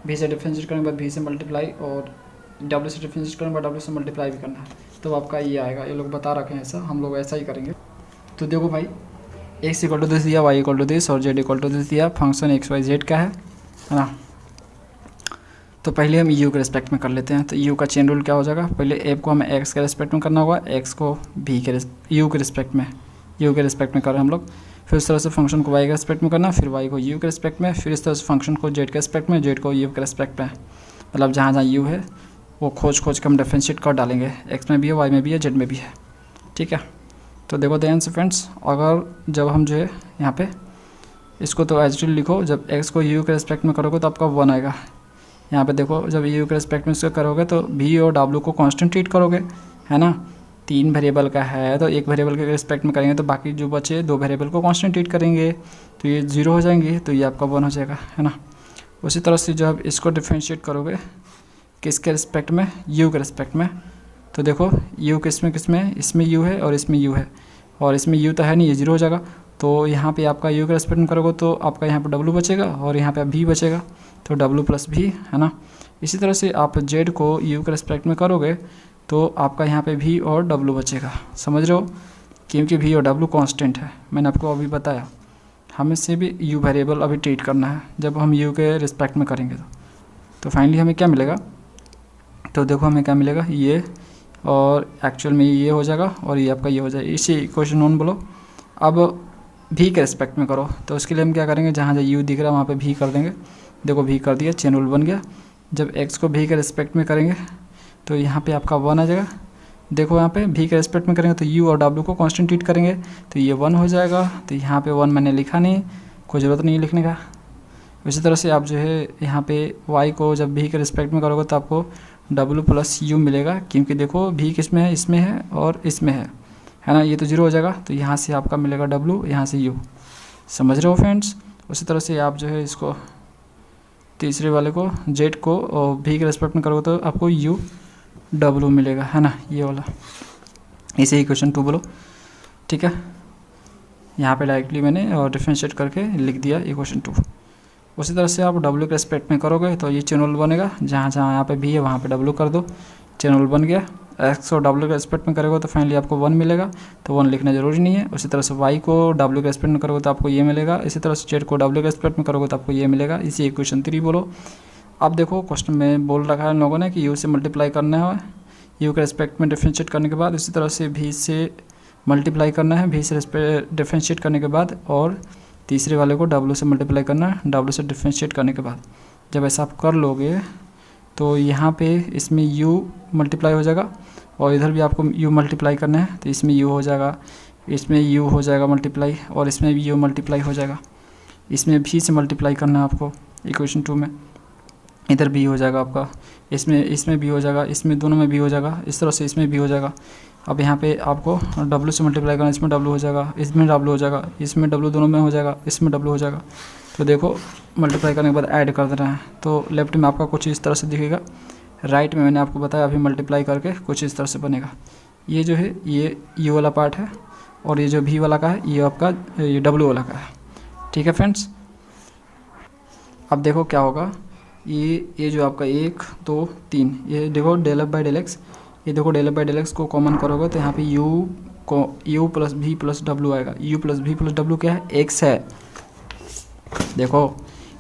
भी से डिफरेंशिएट करने के बाद भी से मल्टीप्लाई, और डब्ल्यू से डिफरेंशिएट करने के बाद डब्ल्यू से मल्टीप्लाई भी करना है। तो आपका ये आएगा, ये लोग बता रखे हैं ऐसा, हम लोग ऐसा ही करेंगे। तो देखो भाई, एक्स इक्वल टू दिस दिया, वाई इक्वल टू दिस, और जेड इक्वल टू दिस दिया, फंक्शन एक्स वाई जेड का है ना। तो पहले हम यू के रिस्पेक्ट में कर लेते हैं। तो यू का चेन रूल क्या हो जाएगा, पहले एफ को हमें एक्स के रिस्पेक्ट में करना होगा, एक्स को भी के यू के रिस्पेक्ट में करें हम लोग, फिर उस तरह से फंक्शन को वाई के रिस्पेक्ट में करना, फिर वाई को यू के रिस्पेक्ट में, फिर इस तरह से फंक्शन को जेड के रिस्पेक्ट में, जेड को यू के रिस्पेक्ट में। मतलब जहाँ जहाँ यू है वो खोज के हम डिफरेंशिएट कर डालेंगे, एक्स में भी है, वाई में भी है, जेड में भी है, ठीक है। तो देखो ध्यान से फ्रेंड्स, अगर जब हम जो है यहाँ पे इसको तो एज लिखो, जब एक्स को यू के रिस्पेक्ट में करोगे तो आपका 1 आएगा। यहाँ पे देखो जब यू के रिस्पेक्ट में इसको करोगे तो भी और डब्ल्यू को कांस्टेंट ट्रीट करोगे, है ना। 3 वेरिएबल का है तो एक वेरिएबल के रिस्पेक्ट में करेंगे, तो बाकी जो बचे 2 वेरिएबल को कांस्टेंट ट्रीट करेंगे, तो ये 0 हो जाएंगे, तो ये आपका 1 हो जाएगा, है ना। उसी तरह से जब इसको डिफरेंशिएट करोगे किसके रिस्पेक्ट में, यू के रिस्पेक्ट में, तो देखो यू किसमें इसमें यू है और इसमें यू है, और इसमें यू तो है नहीं, ये 0 हो जाएगा। तो यहाँ पे आपका यू के रिस्पेक्ट में करोगे तो आपका यहाँ पे डब्ल्यू बचेगा, और यहाँ पे भी बचेगा, तो डब्ल्यू प्लस भी, है ना। इसी तरह से आप जेड को यू के रिस्पेक्ट में करोगे तो आपका यहाँ पे भी और डब्ल्यू बचेगा, समझ रहे हो, क्योंकि भी और डब्ल्यू कांस्टेंट है, मैंने आपको अभी बताया। हमें से भी यू वेरिएबल अभी ट्रीट करना है जब हम यू के रिस्पेक्ट में करेंगे तो फाइनली हमें क्या मिलेगा, तो देखो हमें क्या मिलेगा, ये और एक्चुअल में ये हो जाएगा, और ये आपका ये हो जाएगा। इसी इक्वेशन 1 बोलो। अब भी के रिस्पेक्ट में करो, तो उसके लिए हम क्या करेंगे, जहाँ जहाँ यू दिख रहा है वहाँ पे भी कर देंगे। देखो भी कर दिया, चेन रूल बन गया। जब एक्स को भी के रिस्पेक्ट में करेंगे तो यहाँ पे आपका 1 आ जाएगा। देखो यहाँ पे भी के रिस्पेक्ट में करेंगे तो यू और डब्ल्यू को कांस्टेंट ट्रीट करेंगे, तो ये 1 हो जाएगा। तो यहाँ पे 1 मैंने लिखा नहीं, कोई ज़रूरत नहीं लिखने का। इसी तरह से आप जो है यहाँ पे वाई को जब भी के रिस्पेक्ट में करोगे तो आपको डब्ल्यू प्लस यू मिलेगा, क्योंकि देखो भी किस में है, इसमें है और इसमें है ना। ये तो 0 हो जाएगा, तो यहाँ से आपका मिलेगा डब्ल्यू, यहाँ से यू, समझ रहे हो फ्रेंड्स। उसी तरह से आप जो है इसको तीसरे वाले को जेड को और भी के रिस्पेक्ट में करोगे तो आपको यू डब्ल्यू मिलेगा, है ना, ये वाला। इसे इक्वेशन 2 बोलो, ठीक है। यहाँ पे डायरेक्टली मैंने और डिफरेंशिएट करके लिख दिया इक्वेशन 2। उसी तरह से आप डब्ल्यू के रिस्पेक्ट में करोगे तो ये चेन रूल बनेगा, जहाँ जहाँ यहाँ पे भी है वहाँ पे डब्ल्यू कर दो, चेन रूल बन गया। एक्स और डब्ल्यू के रिस्पेक्ट में करोगे तो फाइनली आपको 1 मिलेगा, तो 1 लिखना जरूरी नहीं है। उसी तरह से वाई को डब्ल्यू के रिस्पेक्ट में करोगे तो आपको ये मिलेगा। इसी तरह से जेड को डब्ल्यू के रिस्पेक्ट में करोगे तो आपको ये मिलेगा। इसी इक्वेशन 3 बोलो। अब देखो क्वेश्चन में बोल रखा है लोगों ने कि यू से मल्टीप्लाई करना है, यू के रिस्पेक्ट में डिफरेंशिएट करने के बाद। इसी तरह से भी से मल्टीप्लाई करना है v से डिफ्रेंशिएट करने के बाद, और तीसरे वाले को w से मल्टीप्लाई करना है w से डिफ्रेंशिएट करने के बाद। जब ऐसा आप कर लोगे तो यहाँ पे इसमें u मल्टीप्लाई हो जाएगा और इधर भी आपको u मल्टीप्लाई करना है, तो इसमें u हो जाएगा, इसमें u हो जाएगा मल्टीप्लाई, और इसमें भी u मल्टीप्लाई हो जाएगा। इसमें v से मल्टीप्लाई करना है आपको इक्वेशन 2 में, इधर भी हो जाएगा आपका, इसमें भी हो जाएगा, इसमें दोनों में भी हो जाएगा, इस तरह से इसमें भी हो जाएगा। अब यहाँ पे आपको w से मल्टीप्लाई करना, इसमें w हो जाएगा, इसमें w हो जाएगा, इसमें w दोनों में हो जाएगा, इसमें w हो जाएगा। तो देखो मल्टीप्लाई करने के बाद ऐड कर देना है, तो लेफ्ट में आपका कुछ इस तरह से दिखेगा, राइट में मैंने आपको बताया अभी मल्टीप्लाई करके कुछ इस तरह से बनेगा। ये जो है ये u वाला पार्ट है, और ये जो v वाला का है ये आपका ये w वाला का है। ठीक है फ्रेंड्स, अब देखो क्या होगा, ये जो आपका 1 2 3, ये देखो del f by del x, ये देखो del f by del x को कॉमन करोगे तो यहाँ पे u plus v plus w आएगा। u plus v plus w क्या है, x है। देखो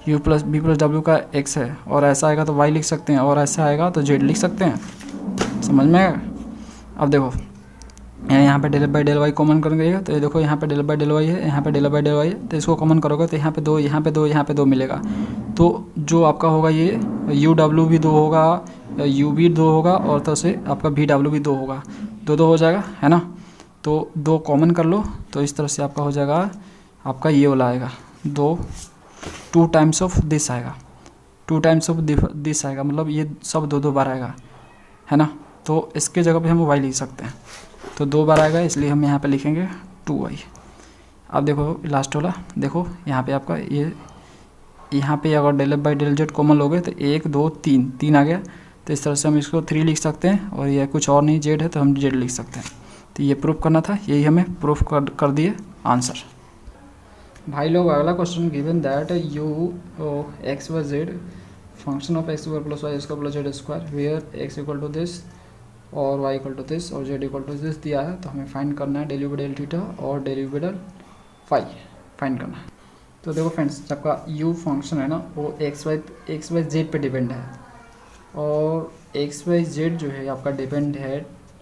u plus v plus w का x है, और ऐसा आएगा तो y लिख सकते हैं, और ऐसा आएगा तो z लिख सकते हैं, समझ में आएगा। अब देखो यहाँ पे del f by del y common करेंगे, तो ये देखो यहाँ पे del f by del y है, यहाँ पे del f by del y है, तो इसको कॉमन करोगे तो यहाँ पे 2 यहाँ पे 2 यहाँ पे 2 मिलेगा। तो जो आपका होगा ये यू डब्ल्यू भी 2 होगा, यू भी 2 होगा, और तो से आपका वी डब्ल्यू भी 2 होगा, 2 2 हो जाएगा, है ना। तो 2 कॉमन कर लो, तो इस तरह से आपका हो जाएगा, आपका ये वाला आएगा 2 टाइम्स ऑफ दिस आएगा, 2 टाइम्स ऑफ दिस आएगा, मतलब ये सब 2 2 बार आएगा, है ना। तो इसके जगह पे हम y लिख सकते हैं, तो 2 बार आएगा, इसलिए हम यहाँ पे लिखेंगे 2y। अब देखो लास्ट वाला, देखो यहाँ पे आपका ये, यहाँ पे अगर del f by del z common लोगे तो 1 2 3 आ गया, तो इस तरह से हम इसको 3 लिख सकते हैं, और ये कुछ और नहीं जेड है तो हम जेड लिख सकते हैं। तो ये प्रूफ करना था, यही हमें प्रूफ कर दिए आंसर। भाई लोग अगला question given that u x y z function of x square plus y square plus z square where x equal to this और y इक्वल टू दिस और z इक्वल टू दिस दिया है, तो हमें find करना है del del theta और del phi find करना है। तो देखो फ्रेंड्स, आपका u फंक्शन है ना, वो एक्स वाई जेड पे डिपेंड है, और एक्स वाई जेड जो है आपका डिपेंड है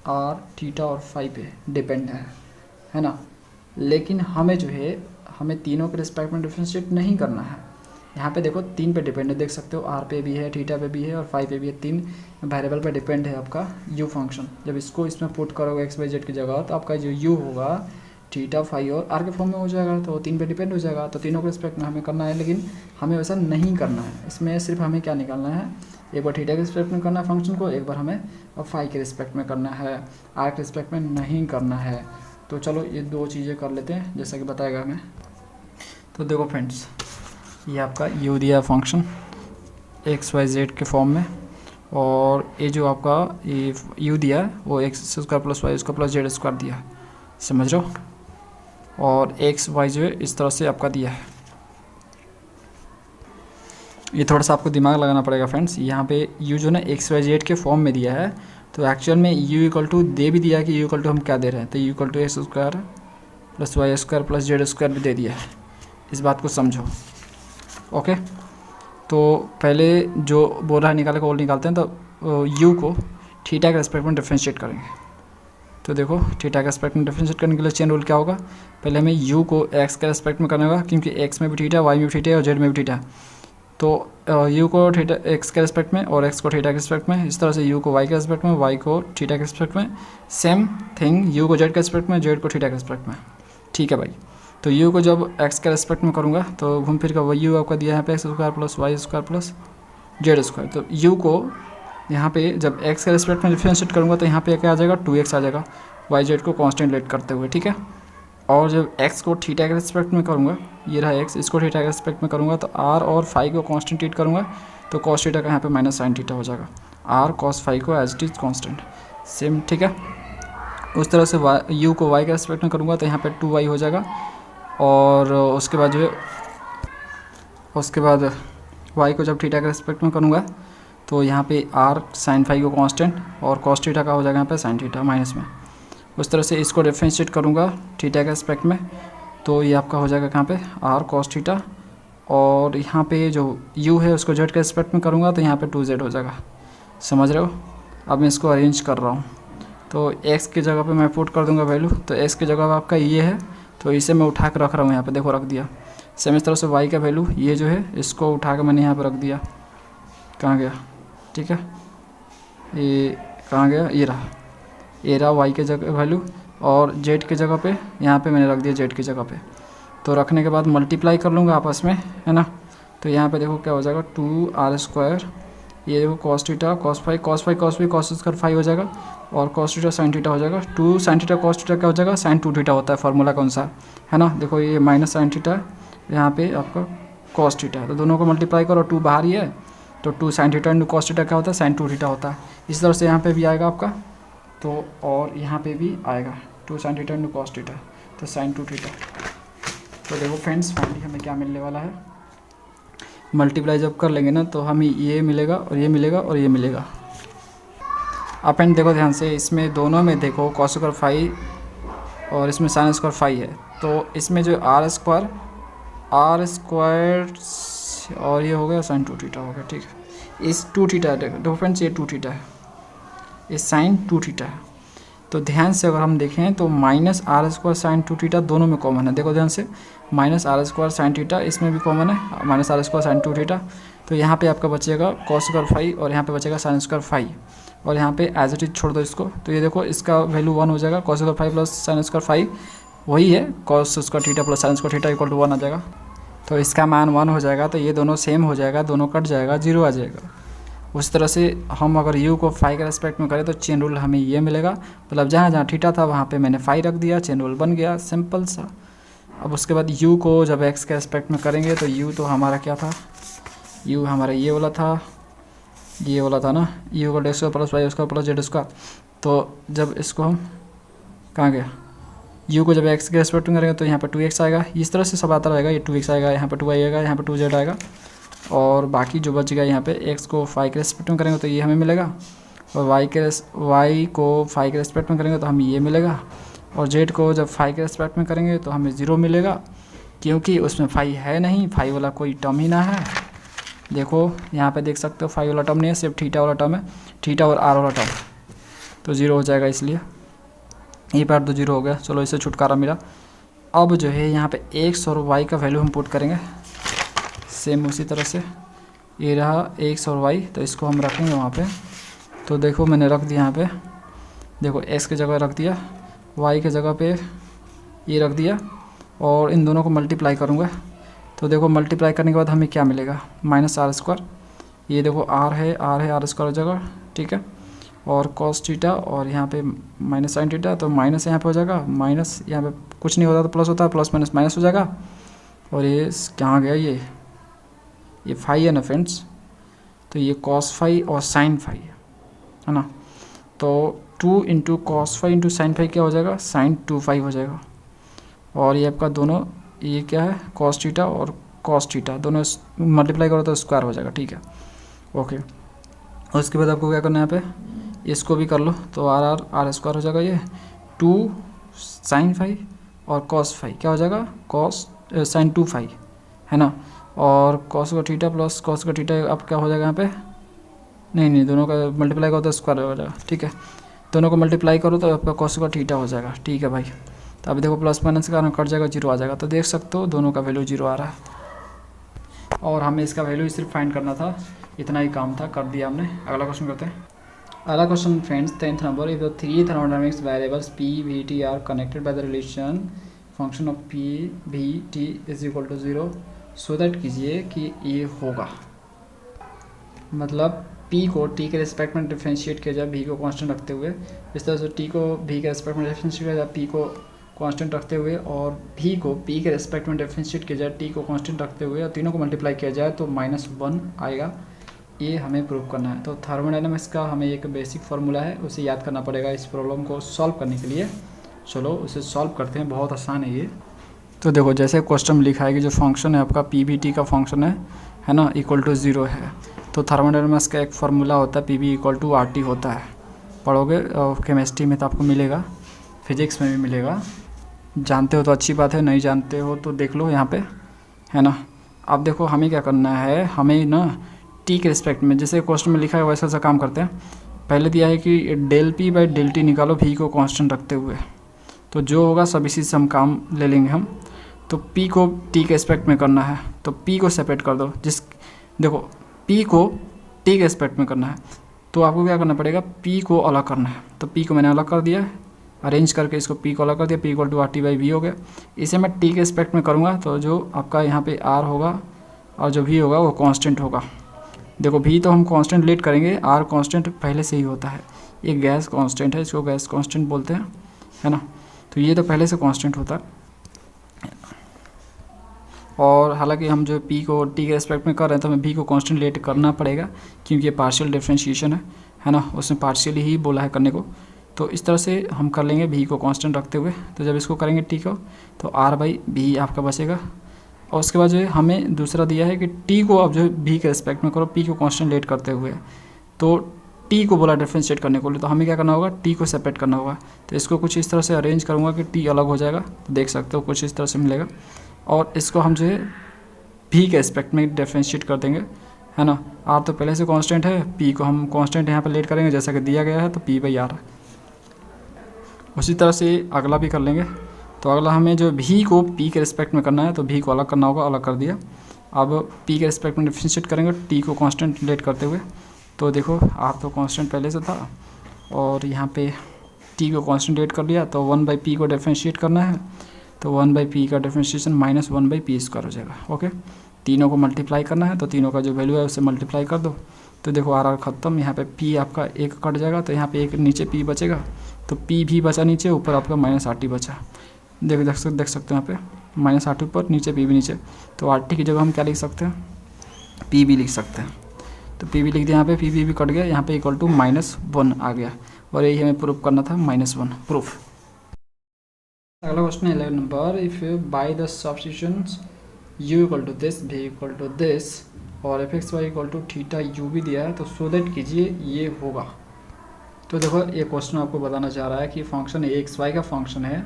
r थीटा और फाई पे डिपेंड है ना। लेकिन हमें जो है हमें तीनों के रिस्पेक्ट में डिफ्रेंशिएट नहीं करना है। यहाँ पे देखो 3 पे डिपेंड है, देख सकते हो, r पे भी है, थीटा पे भी है और फाई पे भी है, 3 वेरिएबल पे डिपेंड है आपका u फंक्शन। जब इसको इसमें पुट करोगे एक्स वाई जेड की जगह, तो आपका जो u होगा थीटा फाई और r के फॉर्म में हो जाएगा, तो 3 पे डिपेंड हो जाएगा। तो तीनों के रिस्पेक्ट में हमें करना है, लेकिन हमें वैसा नहीं करना है। इसमें सिर्फ हमें क्या निकालना है, एक बार थीटा के रिस्पेक्ट में करना है फंक्शन को, एक बार हमें फाई के रिस्पेक्ट में करना है, r के रिस्पेक्ट में नहीं करना है। तो चलो ये 2 चीज़ें कर लेते हैं जैसा कि बताएगा हमें। तो देखो फ्रेंड्स, ये आपका u दिया फंक्शन एक्स वाई जेड के फॉर्म में, और ये जो आपका ये u दिया है वो x square plus y square plus z square दिया है, समझ रहे हो। और एक्स वाई जो है इस तरह से आपका दिया है। ये थोड़ा सा आपको दिमाग लगाना पड़ेगा फ्रेंड्स। यहाँ पे u जो ना एक्स वाई जेड के फॉर्म में दिया है, तो एक्चुअल में u इक्वल टू दे भी दिया है कि u इक्वल टू हम क्या दे रहे हैं, तो u equal to x square plus y square plus z square भी दे दिया है। इस बात को समझो, ओके। तो पहले जो बोल रहा है निकाले को वो निकालते हैं, तो u को थीटा के रिस्पेक्ट में डिफ्रेंशिएट करेंगे। तो देखो थीटा के रिस्पेक्ट में डिफ्रेंशिएट करने के लिए चेन रूल क्या होगा, पहले हमें u को x के रिस्पेक्ट में करना होगा, क्योंकि x में भी थीटा, y में भी थीटा और z में भी थीटा। तो u को थीटा x के रिस्पेक्ट में और x को थीटा के रिस्पेक्ट में, इस तरह से u को y के रिस्पेक्ट में, y को थीटा के रिस्पेक्ट में, सेम थिंग u को z के रिस्पेक्ट में, z को थीटा के रिस्पेक्ट में। ठीक है भाई। तो u को जब x के रिस्पेक्ट में करूँगा तो घूम फिर का वही u आपका दिया है यहाँ पे x square plus y square plus z square. तो u को यहाँ पे जब x के रिस्पेक्ट में डिफरेंशिएट करूँगा तो यहाँ पे क्या आ जाएगा, 2x आ जाएगा, y z को कांस्टेंट लेट करते हुए, ठीक है। और जब x को थीटा के रिस्पेक्ट में करूँगा, ये रहा x, इसको थीटा के रिस्पेक्ट में करूँगा तो r और फाई को कांस्टेंट ट्रीट करूँगा, तो कॉस थीटा का यहाँ पे माइनस साइन थीटा हो जाएगा, r कॉस फाई को as it is constant same, ठीक है। उस तरह से u को y के रिस्पेक्ट में करूँगा तो यहाँ पे 2y हो जाएगा, और उसके बाद जो है उसके बाद y को जब थीटा के रिस्पेक्ट में करूँगा तो यहाँ पे r साइन फाई को कांस्टेंट और कॉस थीटा का हो जाएगा यहाँ पे साइन थीटा माइनस में। उस तरह से इसको डिफरेंशिएट करूँगा थीटा के रिस्पेक्ट में, तो ये आपका हो जाएगा कहाँ पे r कॉस थीटा, और यहाँ पे जो u है उसको z के रिस्पेक्ट में करूँगा तो यहाँ पे 2z हो जाएगा, समझ रहे हो। अब मैं इसको अरेंज कर रहा हूँ, तो x की जगह पे मैं पुट कर दूंगा वैल्यू, तो x की जगह आपका ये है, तो इसे मैं उठा के रख रहा हूँ यहाँ पे, देखो रख दिया। सेम इस तरह से y का वैल्यू ये जो है इसको उठा के मैंने यहाँ पे रख दिया, कहाँ गया, ठीक है, ये कहाँ गया, ये रहा y के जगह वैल्यू, और z की जगह पे यहाँ पे मैंने रख दिया z की जगह पे। तो रखने के बाद मल्टीप्लाई कर लूँगा आपस में, है ना। तो यहाँ पे देखो क्या हो जाएगा 2r², ये देखो cos theta cos phi cos phi cos phi cos square phi हो जाएगा, और cos थीटा sin थीटा हो जाएगा। 2 sin थीटा cos थीटा क्या हो जाएगा, sin 2 थीटा होता है, फार्मूला कौन सा है ना। देखो ये माइनस sin थीटा, यहाँ पे आपका cos थीटा है, तो दोनों को मल्टीप्लाई करो, 2 बाहर ही है, तो 2 sin theta into cos theta क्या होता है, sin 2 थीटा होता है। इस तरह से यहाँ पे भी आएगा आपका, तो और यहाँ पे भी आएगा 2 sin theta into cos theta, तो sin 2 थीटा। तो देखो फ्रेंड्स फाइनली हमें क्या मिलने वाला है, मल्टीप्लाई जब कर लेंगे ना तो हमें ये मिलेगा और ये मिलेगा और ये मिलेगा। आप एंड देखो ध्यान से, इसमें दोनों में देखो cos स्क्वायर फाई और इसमें sin स्क्वायर फाई है, तो इसमें जो r² और ये हो गया sin 2 थीटा हो गया, ठीक है। इस 2 थीटा देखो फ्रेंड्स, ये 2 थीटा है, ये sin 2 थीटा है। तो ध्यान से अगर हम देखें तो माइनस r² sin 2 थीटा दोनों में कॉमन है, देखो ध्यान से, माइनस r² sin थीटा इसमें भी कॉमन है, माइनस r² sin 2 थीटा। तो यहाँ पे आपका बचेगा cos स्क्वायर फाई और यहाँ पे बचेगा sin स्क्वायर फाई, और यहाँ पे एज इट इज छोड़ दो इसको। तो ये देखो इसका वैल्यू 1 हो जाएगा, cos square phi plus sin square phi वही है, cos square theta plus sin square theta equal to 1 आ जाएगा। तो इसका मान 1 हो जाएगा, तो ये दोनों सेम हो जाएगा, दोनों कट जाएगा, 0 आ जाएगा। उस तरह से हम अगर u को फाई के रेस्पेक्ट में करें तो चेन रूल हमें ये मिलेगा, मतलब जहाँ जहाँ थीटा था वहाँ पे मैंने फाई रख दिया, चेन रूल बन गया, सिंपल सा। अब उसके बाद u को जब x के रेस्पेक्ट में करेंगे तो u तो हमारा क्या था, u हमारा ये वाला था, ये वाला था ना, u को x plus y square plus z square. तो जब इसको हम कहाँ गया, u को जब x के रेस्पेक्ट में करेंगे तो यहाँ पर 2x आएगा, इस तरह से सब आता रहेगा, ये 2x आएगा, यहाँ पर 2 आएगा, यहाँ पर 2z आएगा, और बाकी जो बच गया यहाँ पे x को फाई के रेस्पेक्ट में करेंगे तो ये हमें मिलेगा, और y को फाई के रेस्पेक्ट में करेंगे तो हमें ये मिलेगा, और z को जब फाई के रेस्पेक्ट में करेंगे तो हमें 0 मिलेगा, क्योंकि उसमें फाई है नहीं, फाई वाला कोई टर्म ही ना है। देखो यहाँ पे देख सकते हो फाई वाला टर्म नहीं है, सिर्फ थीटा वाला टर्म है, थीटा और r वाला टर्म, तो 0 हो जाएगा, इसलिए ये पार्ट तो 0 हो गया। चलो इससे छुटकारा मिला। अब जो है यहाँ पे x और y का वैल्यू हम पुट करेंगे सेम उसी तरह से, ये रहा x और y, तो इसको हम रखेंगे वहाँ पे। तो देखो मैंने रख दिया यहाँ पे, देखो x की जगह रख दिया, y की जगह पे ये रख दिया, और इन दोनों को मल्टीप्लाई करूँगा। तो देखो मल्टीप्लाई करने के बाद हमें क्या मिलेगा, माइनस r², ये देखो r है r² हो जाएगा, ठीक है, और cos थीटा, और यहाँ पे माइनस sin थीटा, तो माइनस यहाँ पे हो जाएगा, माइनस यहाँ पे कुछ नहीं होता तो प्लस होता है, प्लस माइनस माइनस हो जाएगा, और ये कहाँ गया, ये फाई है ना फ्रेंड्स, तो ये cos फाई और sin फाई है ना। तो 2 into cos phi into sin phi क्या हो जाएगा, sin 2 फाई हो जाएगा, और ये आपका दोनों ये क्या है, cos थीटा और cos थीटा दोनों मल्टीप्लाई करो तो स्क्वायर हो जाएगा, ठीक है, ओके। उसके बाद आपको क्या करना है यहाँ पे, इसको भी कर लो, तो r² हो जाएगा, ये 2 sin फाई और cos फाई क्या हो जाएगा, sin 2 फाई है ना, और cos का थीटा प्लस cos का थीटा अब क्या हो जाएगा यहाँ पे, नहीं दोनों का मल्टीप्लाई करो तो स्क्वायर हो जाएगा, ठीक है, दोनों को मल्टीप्लाई करो तो आपका cos का थीटा हो जाएगा, ठीक है भाई। तो अभी देखो प्लस माइनस के कारण कट जाएगा, 0 आ जाएगा, तो देख सकते हो दोनों का वैल्यू 0 आ रहा है, और हमें इसका वैल्यू सिर्फ फाइंड करना था, इतना ही काम था, कर दिया हमने। अगला क्वेश्चन करते हैं। अगला question friends 10th number, if the 3 thermodynamics variables p v t are connected by the relation function of p v t is equal to 0, so that कीजिए कि ये होगा, मतलब p को t के रिस्पेक्ट में डिफरेंशिएट किया जाए v को कांस्टेंट रखते हुए, इस तरह से t को v के रिस्पेक्ट में डिफरेंशिएट किया जाए p को कांस्टेंट रखते हुए, और v को p के रिस्पेक्ट में डिफरेंशिएट किया जाए t को कांस्टेंट रखते हुए, और तीनों को मल्टीप्लाई किया जाए तो -1 आएगा, ये हमें प्रूव करना है। तो थर्मोडायनामिक्स का हमें एक बेसिक फार्मूला है, उसे याद करना पड़ेगा इस प्रॉब्लम को सॉल्व करने के लिए। चलो उसे सॉल्व करते हैं, बहुत आसान है ये। तो देखो जैसे क्वेश्चन में लिखा है कि जो फंक्शन है आपका पी बी टी का फंक्शन है ना, इक्वल टू 0 है, तो थर्मोडायनामिक्स का एक फार्मूला होता है p b equal to r t होता है, पढ़ोगे केमिस्ट्री में तो आपको मिलेगा, फिजिक्स में भी मिलेगा, जानते हो तो अच्छी बात है, नहीं जानते हो तो देख लो यहाँ पे, है ना। अब देखो हमें क्या करना है, हमें ना टी के रिस्पेक्ट में, जैसे क्वेश्चन में लिखा है वैसा सा काम करते हैं। पहले दिया है कि del p by del t निकालो भी को कांस्टेंट रखते हुए, तो जो होगा सब इसी से हम काम ले लेंगे हम। तो पी को टी के एस्पेक्ट में करना है, तो पी को सेपरेट कर दो। देखो पी को टी के एस्पेक्ट में करना है तो आपको क्या करना पड़ेगा, पी को अलग करना है। तो पी को मैंने अलग कर दिया, अरेंज करके इसको पी को अलग कर दिया, p equal to r t by v हो गया। इसे मैं टी के एस्पेक्ट में करूँगा तो जो आपका यहाँ पे आर होगा और जो वी होगा वो कांस्टेंट होगा। देखो वी तो हम कांस्टेंट लेट करेंगे, आर कांस्टेंट पहले से ही होता है, ये गैस कांस्टेंट है, इसको गैस कांस्टेंट बोलते हैं, है ना। तो ये तो पहले से कांस्टेंट होता है। और हालांकि हम जो पी को टी के रेस्पेक्ट में कर रहे हैं तो हमें भी को कांस्टेंट लेट करना पड़ेगा क्योंकि ये पार्शियल डिफरेंशिएशन है ना, उसमें पार्शियली ही बोला है करने को। तो इस तरह से हम कर लेंगे भी को कांस्टेंट रखते हुए। तो जब इसको करेंगे टी को तो आर बाई भी आपका बचेगा। और उसके बाद जो है हमें दूसरा दिया है कि टी को अब जो है भी के रेस्पेक्ट में करो पी को कांस्टेंट लेट करते हुए। तो टी को बोला डिफरेंशिएट करने को लिए, तो हमें क्या करना होगा, टी को सेपरेट करना होगा। तो इसको कुछ इस तरह से अरेंज करूँगा कि टी अलग हो जाएगा, तो देख सकते हो कुछ इस तरह से मिलेगा। और इसको हम जो है भी के एस्पेक्ट में डिफरेंशिएट कर देंगे, है ना। आर तो पहले से कांस्टेंट है, पी को हम कांस्टेंट यहाँ पर लेट करेंगे जैसा कि दिया गया है, तो पी बाई आर। उसी तरह से अगला भी कर लेंगे। तो अगला हमें जो भी को पी के रिस्पेक्ट में करना है तो भी को अलग करना होगा, अलग कर दिया। अब पी के रिस्पेक्ट में डिफरेंशिएट करेंगे टी को कांस्टेंट लेट करते हुए। तो देखो आर तो कांस्टेंट पहले से था और यहाँ पे टी को कांस्टेंट लेट कर लिया, तो 1 बाई पी को डिफरेंशिएट करना है, तो 1 बाई पी का differentiation minus 1 by P square हो जाएगा। ओके, तीनों को मल्टीप्लाई करना है, तो तीनों का जो वैल्यू है उससे मल्टीप्लाई कर दो। तो देखो आर ख़त्म, यहाँ पे पी आपका एक कट जाएगा, तो यहाँ पे एक नीचे पी बचेगा, तो पी भी बचा नीचे, ऊपर आपका माइनस आर टी बचा। देख सकते हो यहाँ पे माइनस आर टी ऊपर, नीचे पी भी नीचे। तो आर टी की जगह हम क्या लिख सकते हैं, पी भी लिख सकते हैं। तो पी भी लिख दिया, यहाँ पे पी भी कट गया, यहाँ पे इक्वल टू -1 आ गया। और यही हमें प्रूफ करना था, -1 प्रूफ। अगला क्वेश्चन है 11 नंबर, if by the substitutions u equal to this, v equal to this और f x y equal to theta u भी दिया है, तो सो दैट कीजिए ये होगा। तो देखो ये क्वेश्चन आपको बताना चाह रहा है कि फंक्शन एक्स वाई का फंक्शन है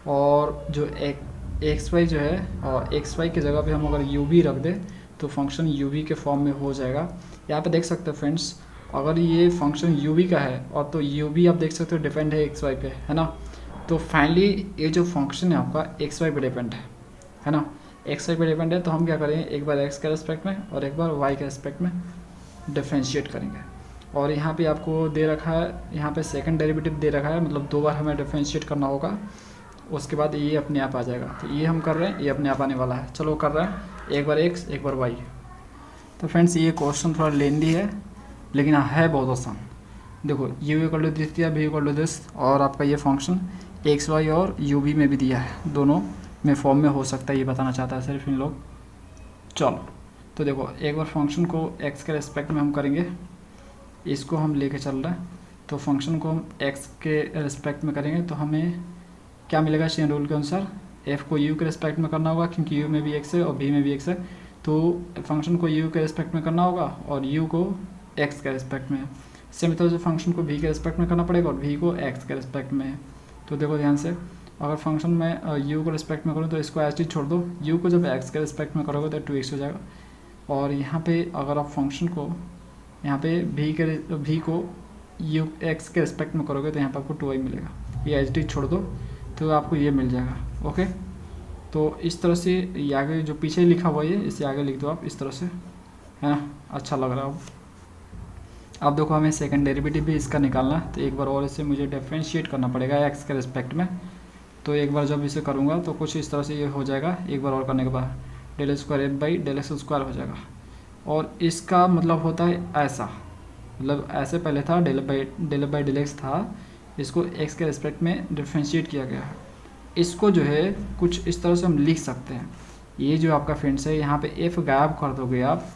और जो एक्स वाई जो है और एक्स वाई की जगह पे हम अगर यू भी रख दें तो फंक्शन यू भी के फॉर्म में हो जाएगा। यहाँ पे देख सकते हो फ्रेंड्स, अगर ये फंक्शन यू भी का है और तो यू भी आप देख सकते हो डिपेंड है एक्स वाई पे, है ना। तो फाइनली ये जो फंक्शन है आपका एक्स वाई पे डिपेंड है ना, एक्स वाई पे डिपेंड है। तो हम क्या करेंगे, एक बार एक्स के रेस्पेक्ट में और एक बार वाई के रेस्पेक्ट में डिफरेंशिएट करेंगे। और यहाँ पे आपको दे रखा है, यहाँ पे सेकंड डेरिवेटिव दे रखा है, मतलब 2 बार हमें डिफरेंशिएट करना होगा, उसके बाद ये अपने आप आ जाएगा। तो ये हम कर रहे हैं, ये अपने आप आने वाला है। चलो कर रहे हैं, एक बार एक्स एक बार वाई। तो फ्रेंड्स ये क्वेश्चन थोड़ा लेंदी है लेकिन है बहुत आसान। देखो यू इक्वल टू दिस दिया, भी इक्वल टू दिस, और आपका ये फंक्शन एक्स वाई और यू भी में भी दिया है, दोनों में फॉर्म में हो सकता है, ये बताना चाहता है सिर्फ इन लोग। चलो तो देखो एक बार फंक्शन को एक्स के रेस्पेक्ट में हम करेंगे, इसको हम लेके चल रहे हैं। तो फंक्शन को हम एक्स के रेस्पेक्ट में करेंगे तो हमें क्या मिलेगा, चेन रूल के अनुसार एफ को यू के रेस्पेक्ट में करना होगा क्योंकि यू में भी एक्स है और बी में भी एक्स है। तो फंक्शन को यू के रेस्पेक्ट में करना होगा और यू को एक्स के रेस्पेक्ट में। सेम तरह से फंक्शन को भी के रेस्पेक्ट में करना पड़ेगा और भी को एक्स के रेस्पेक्ट में। तो देखो ध्यान से, अगर फंक्शन में यू को रेस्पेक्ट में करूँ तो इसको एच डी छोड़ दो, यू को जब एक्स के रेस्पेक्ट में करोगे तो 2x हो जाएगा। और यहाँ पे अगर आप फंक्शन को यहाँ पे भी को यू एक्स के रेस्पेक्ट में करोगे तो यहाँ पर आपको 2y मिलेगा, ये एच डी छोड़ दो तो आपको ये मिल जाएगा। ओके, तो इस तरह से ये आगे जो पीछे लिखा हुआ है इसे आगे लिख दो आप इस तरह से, है ना, अच्छा लग रहा है। अब देखो हमें सेकंड डेरिवेटिव भी इसका निकालना है, तो एक बार और इसे मुझे डिफरेंशिएट करना पड़ेगा एक्स के रिस्पेक्ट में। तो एक बार जब इसे करूँगा तो कुछ इस तरह से ये हो जाएगा, एक बार और करने के बाद del square f by del x square हो जाएगा। और इसका मतलब होता है ऐसा, मतलब ऐसे पहले था डेल बाई डेल एक्स था, इसको एक्स के रिस्पेक्ट में डिफरेंशिएट किया गया है। इसको जो है कुछ इस तरह से हम लिख सकते हैं, ये जो आपका फ्रेंड्स है यहाँ पे एफ गायब कर दोगे आप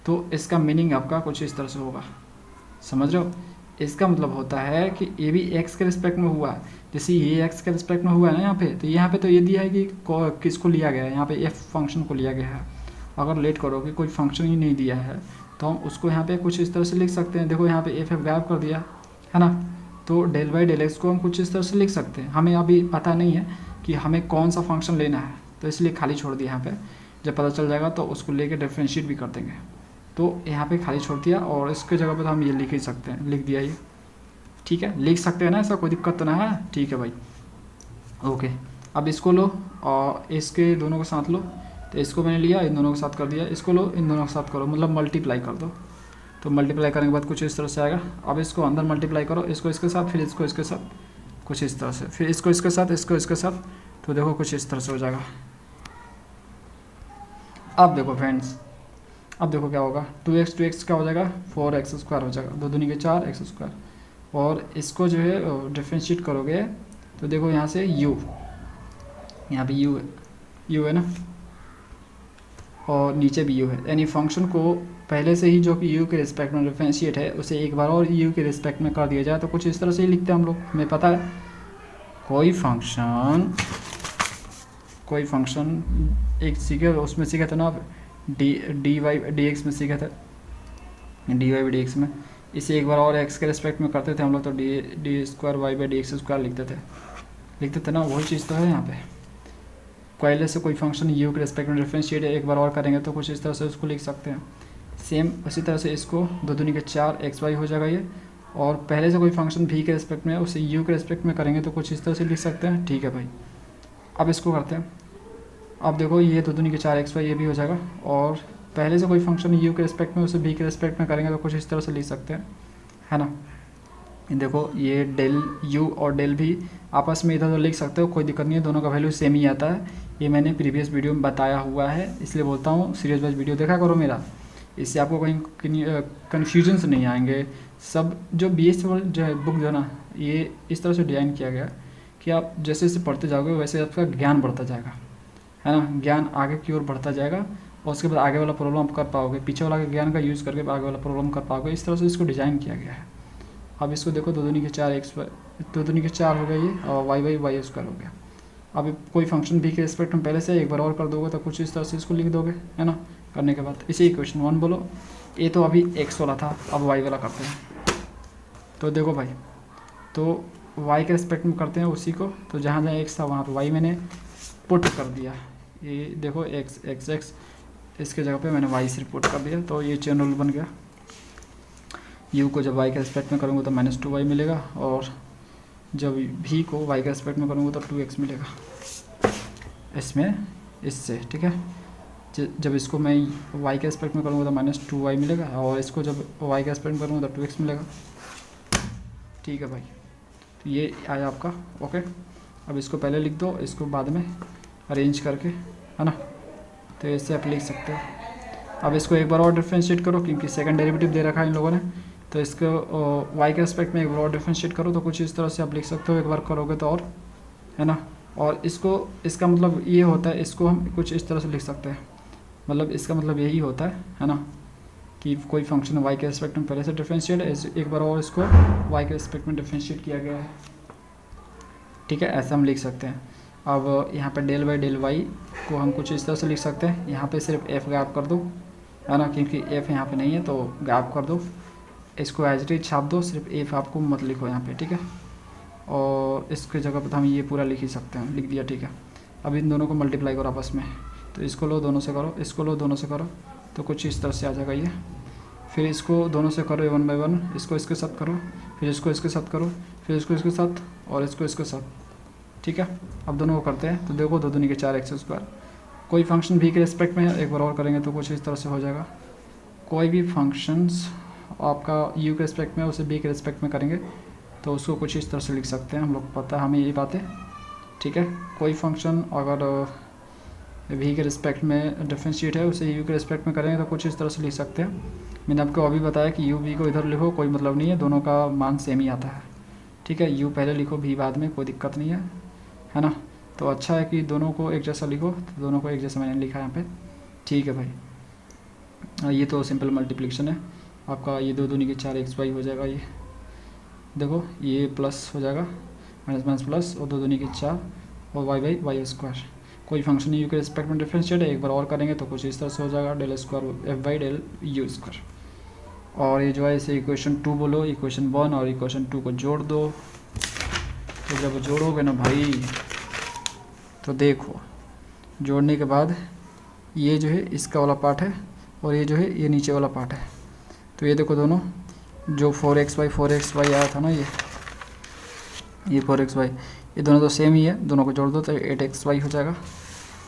तो इसका मीनिंग आपका कुछ इस तरह से होगा, समझ रहे हो। इसका मतलब होता है कि ये भी एक्स के रिस्पेक्ट में हुआ है, जैसे ये एक्स के रिस्पेक्ट में हुआ है ना यहाँ पे, तो यहाँ पे तो ये दिया है कि किसको लिया गया है, यहाँ पे एफ फंक्शन को लिया गया है। अगर लेट करोगे कोई फंक्शन ही नहीं दिया है तो हम उसको यहाँ पे कुछ इस तरह से लिख सकते हैं। देखो यहाँ पे एफ गायब कर दिया है ना, तो डेल बाई डेल एक्स को हम कुछ इस तरह से लिख सकते हैं। हमें अभी पता नहीं है कि हमें कौन सा फंक्शन लेना है, तो इसलिए खाली छोड़ दिया यहाँ पे। जब पता चल जाएगा तो उसको लेके डिफरेंशिएट भी कर देंगे। तो यहाँ पे खाली छोड़ दिया और इसके जगह पे तो हम ये लिख ही सकते हैं, लिख दिया ये, ठीक है, लिख सकते हैं ना, ऐसा कोई दिक्कत तो ना है, ठीक है भाई। ओके, अब इसको लो और इसके दोनों को साथ लो, तो इसको मैंने लिया, इन दोनों के साथ कर दिया, इसको लो, इन दोनों के साथ करो, मतलब मल्टीप्लाई कर दो। तो मल्टीप्लाई करने के बाद कुछ इस तरह से आएगा। अब इसको अंदर मल्टीप्लाई करो, इसको इसके साथ, फिर इसको इसके साथ, कुछ इस तरह से, फिर इसको इसके साथ, इसको इसके साथ, तो देखो कुछ इस तरह से हो जाएगा। अब देखो फ्रेंड्स, अब देखो क्या होगा, 2x क्या हो जाएगा, 4x² हो जाएगा, 2 दूनी के 4x²। और इसको जो है डिफरेंशिएट करोगे तो देखो यहाँ से u, यहाँ भी u है ना, और नीचे भी u है, यानी फंक्शन को पहले से ही जो कि u के रिस्पेक्ट में डिफरेंशिएट है उसे एक बार और u के रिस्पेक्ट में कर दिया जाए तो कुछ इस तरह से ही लिखते हैं हम लोग। हमें पता है कोई फंक्शन एक सीखे, उसमें सीखे थे ना आप, dy dx में सीखे थे, dy dx में, इसे एक बार और x के रिस्पेक्ट में करते थे हम लोग, तो d2y/dx² लिखते थे ना, वही चीज़ तो है यहाँ पे। पहले से कोई फंक्शन u के रिस्पेक्ट में डिफरेंशिएट एक बार और करेंगे तो कुछ इस तरह से उसको लिख सकते हैं। सेम उसी तरह से इसको 2 दूनी के 4xy हो जाएगा ये, और पहले से कोई फंक्शन v के रिस्पेक्ट में उसे u के रिस्पेक्ट में करेंगे तो कुछ इस तरह से लिख सकते हैं, ठीक है भाई। अब इसको करते हैं, अब देखो ये 2 दूनी के 4xy ये भी हो जाएगा, और पहले से कोई फंक्शन u के रिस्पेक्ट में उसे v के रिस्पेक्ट में करेंगे तो कुछ इस तरह से लिख सकते हैं, है ना। देखो ये डेल u और डेल v आपस में इधर उधर लिख सकते हो, कोई दिक्कत नहीं है, दोनों का वैल्यू सेम ही आता है। ये मैंने प्रीवियस वीडियो में बताया हुआ है, इसलिए बोलता हूँ सीरीज वाइज वीडियो देखा करो मेरा, इससे आपको कहीं कन्फ्यूजन्स नहीं आएंगे। सब जो B.S.Grewal जो है बुक जो है ना, ये इस तरह से डिज़ाइन किया गया कि आप जैसे जैसे पढ़ते जाओगे वैसे आपका ज्ञान बढ़ता जाएगा, है ना, ज्ञान आगे की ओर बढ़ता जाएगा, और उसके बाद आगे वाला प्रॉब्लम आप कर पाओगे, पीछे वाला ज्ञान का यूज़ करके आगे वाला प्रॉब्लम कर पाओगे। इस तरह से इसको डिज़ाइन किया गया है। अब इसको देखो 2 दूनी के 4x 2 दूनी के 4 हो गया ये, और y/y² हो गया। अब कोई फंक्शन v के रिस्पेक्ट में पहले से एक बार और कर दोगे तो कुछ इस तरह से इसको लिख दोगे, है ना। करने के बाद इसे इक्वेशन 1 बोलो। ये तो अभी x वाला था, अब y वाला करते हैं। तो देखो भाई, तो y के रिस्पेक्ट में करते हैं उसी को, तो जहाँ जहाँ x था वहाँ पर y मैंने पुट कर दिया। ये देखो x इसके जगह पे मैंने y सिर्फ पुट कर दिया, तो ये चेन रूल बन गया। u को जब y के रिस्पेक्ट में करूँगा तो -2y मिलेगा, और जब v को y के रिस्पेक्ट में करूँगा तो 2x मिलेगा इसमें, इससे, ठीक है। जब इसको मैं y के रिस्पेक्ट में करूँगा तो -2y मिलेगा, और इसको जब y के रिस्पेक्ट में करूँगा तो 2x मिलेगा, ठीक है भाई। तो ये आया आपका, ओके। अब इसको पहले लिख दो, इसको बाद में अरेंज करके, है ना, तो ऐसे आप लिख सकते हो। अब इसको एक बार और डिफरेंशिएट करो, क्योंकि सेकंड डेरिवेटिव दे रखा है इन लोगों ने, तो इसको y के रिस्पेक्ट में एक बार और डिफरेंशिएट करो तो कुछ इस तरह से आप लिख सकते हो, एक बार करोगे तो, और है ना। और इसको, इसका मतलब ये होता है, इसको हम कुछ इस तरह से लिख सकते हैं, मतलब इसका मतलब यही होता है ना, कि कोई फंक्शन y के रिस्पेक्ट में पहले से डिफरेंशिएट है, एक बार और इसको y के रिस्पेक्ट में डिफरेंशिएट किया गया है, ठीक है, ऐसा हम लिख सकते हैं। अब यहाँ पे del y को हम कुछ इस तरह से लिख सकते हैं, यहाँ पे सिर्फ f गायब कर दो, है ना, क्योंकि f यहाँ पे नहीं है तो गायब कर दो, इसको एज इट इज छाप दो, सिर्फ f आपको मत लिखो यहाँ पे, ठीक है। और इसके जगह पर हम ये पूरा लिख ही सकते हैं, लिख दिया, ठीक है। अब इन दोनों को मल्टीप्लाई करो आपस में, तो इसको लो दोनों से करो, इसको लो दोनों से करो, तो कुछ इस तरह से आ जाएगा ये। फिर इसको दोनों से करो 1 by 1, इसको इसके साथ करो, फिर इसको इसके साथ करो, फिर इसको इसके साथ, और इसको इसके साथ, ठीक है। अब दोनों को करते हैं, तो देखो 2 दूनी के 4x²। कोई फंक्शन v के रिस्पेक्ट में एक बार और करेंगे तो कुछ इस तरह से हो जाएगा। कोई भी फंक्शंस आपका u के रिस्पेक्ट में उसे b के रिस्पेक्ट में करेंगे तो उसको कुछ इस तरह से लिख सकते हैं, हम लोग पता है हमें ये बातें, ठीक है। कोई फंक्शन अगर v के रिस्पेक्ट में डिफरेंशिएट है उसे u के रिस्पेक्ट में करेंगे तो कुछ इस तरह से लिख सकते हैं। मैंने आपको अभी बताया कि u v को इधर लिखो, कोई मतलब नहीं है, दोनों का मान सेम ही आता है, ठीक है। u पहले लिखो, v बाद में, कोई दिक्कत नहीं है ना। तो अच्छा है कि दोनों को एक जैसा लिखो, तो दोनों को एक जैसा मैंने लिखा है यहाँ पे, ठीक है भाई। ये तो सिंपल मल्टीप्लिकेशन है आपका, ये 2 दूनी के 4xy हो जाएगा, ये देखो ये प्लस हो जाएगा, माइनस प्लस, और 2 दूनी के 4 और y/y²। कोई फंक्शन u के रिस्पेक्ट में डिफरेंशिएट है, एक बार और करेंगे तो कुछ इस तरह से हो जाएगा, del² f/del u²। और ये जो है इसे इक्वेशन 2 बोलो, इक्वेशन 1 और इक्वेशन 2 को जोड़ दो। तो जब जोड़ोगे ना भाई, तो देखो जोड़ने के बाद ये जो है इसका वाला पार्ट है, और ये जो है ये नीचे वाला पार्ट है। तो ये देखो दोनों जो 4xy आया था ना, ये 4xy, ये दोनों तो सेम ही है, दोनों को जोड़ दो तो 8xy हो जाएगा।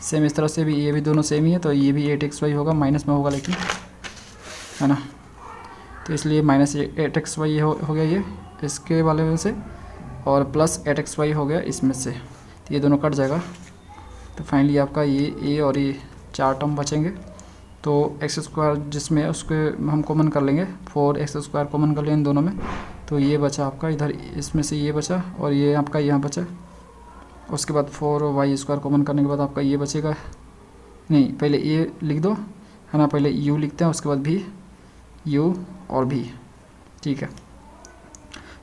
सेम इस तरह से भी ये भी दोनों सेम ही है, तो ये भी 8xy होगा, माइनस में होगा लेकिन, है ना। तो इसलिए -8xy हो गया ये इसके वाले में से, और प्लस 8xy हो गया इसमें से, तो ये दोनों कट जाएगा। तो फाइनली आपका ये और ये 4 टर्म बचेंगे। तो x² जिसमें उसके हम कॉमन कर लेंगे, 4x² कॉमन कर लेंगे इन दोनों में, तो ये बचा आपका इधर, इसमें से ये बचा और ये आपका यहाँ बचा। उसके बाद 4y² कॉमन करने के बाद आपका ये बचेगा, नहीं पहले ये लिख दो, है ना, पहले u लिखते हैं, उसके बाद भी u और भी, ठीक है।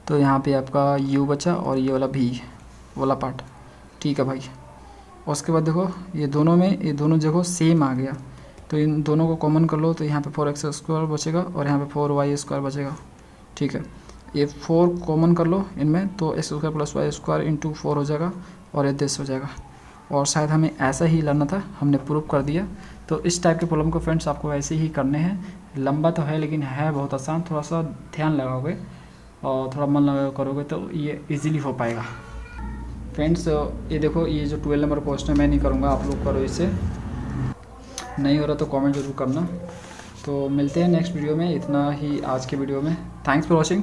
तो यहाँ पे आपका u बचा और ये वाला भी वाला पार्ट, ठीक है भाई। उसके बाद देखो ये दोनों जगह सेम आ गया, तो इन दोनों को कॉमन कर लो, तो यहाँ पे 4x² बचेगा और यहाँ पे 4y² बचेगा, ठीक है। ये 4 कॉमन कर लो इनमें, तो x² + y² × 4 हो जाएगा और ये 10 हो जाएगा। और शायद हमें ऐसा ही लाना था, हमने प्रूव कर दिया। तो इस टाइप के प्रॉब्लम को फ्रेंड्स आपको ऐसे ही करने हैं। लंबा तो है लेकिन है बहुत आसान, थोड़ा सा ध्यान लगाओगे और थोड़ा मन लगा करोगे तो ये इजीली हो पाएगा। फ्रेंड्स ये देखो, ये जो 12 नंबर क्वेश्चन है मैं नहीं करूँगा, आप लोग करो इसे, नहीं हो रहा तो कमेंट जरूर करना। तो मिलते हैं नेक्स्ट वीडियो में, इतना ही आज के वीडियो में। Thanks for watching.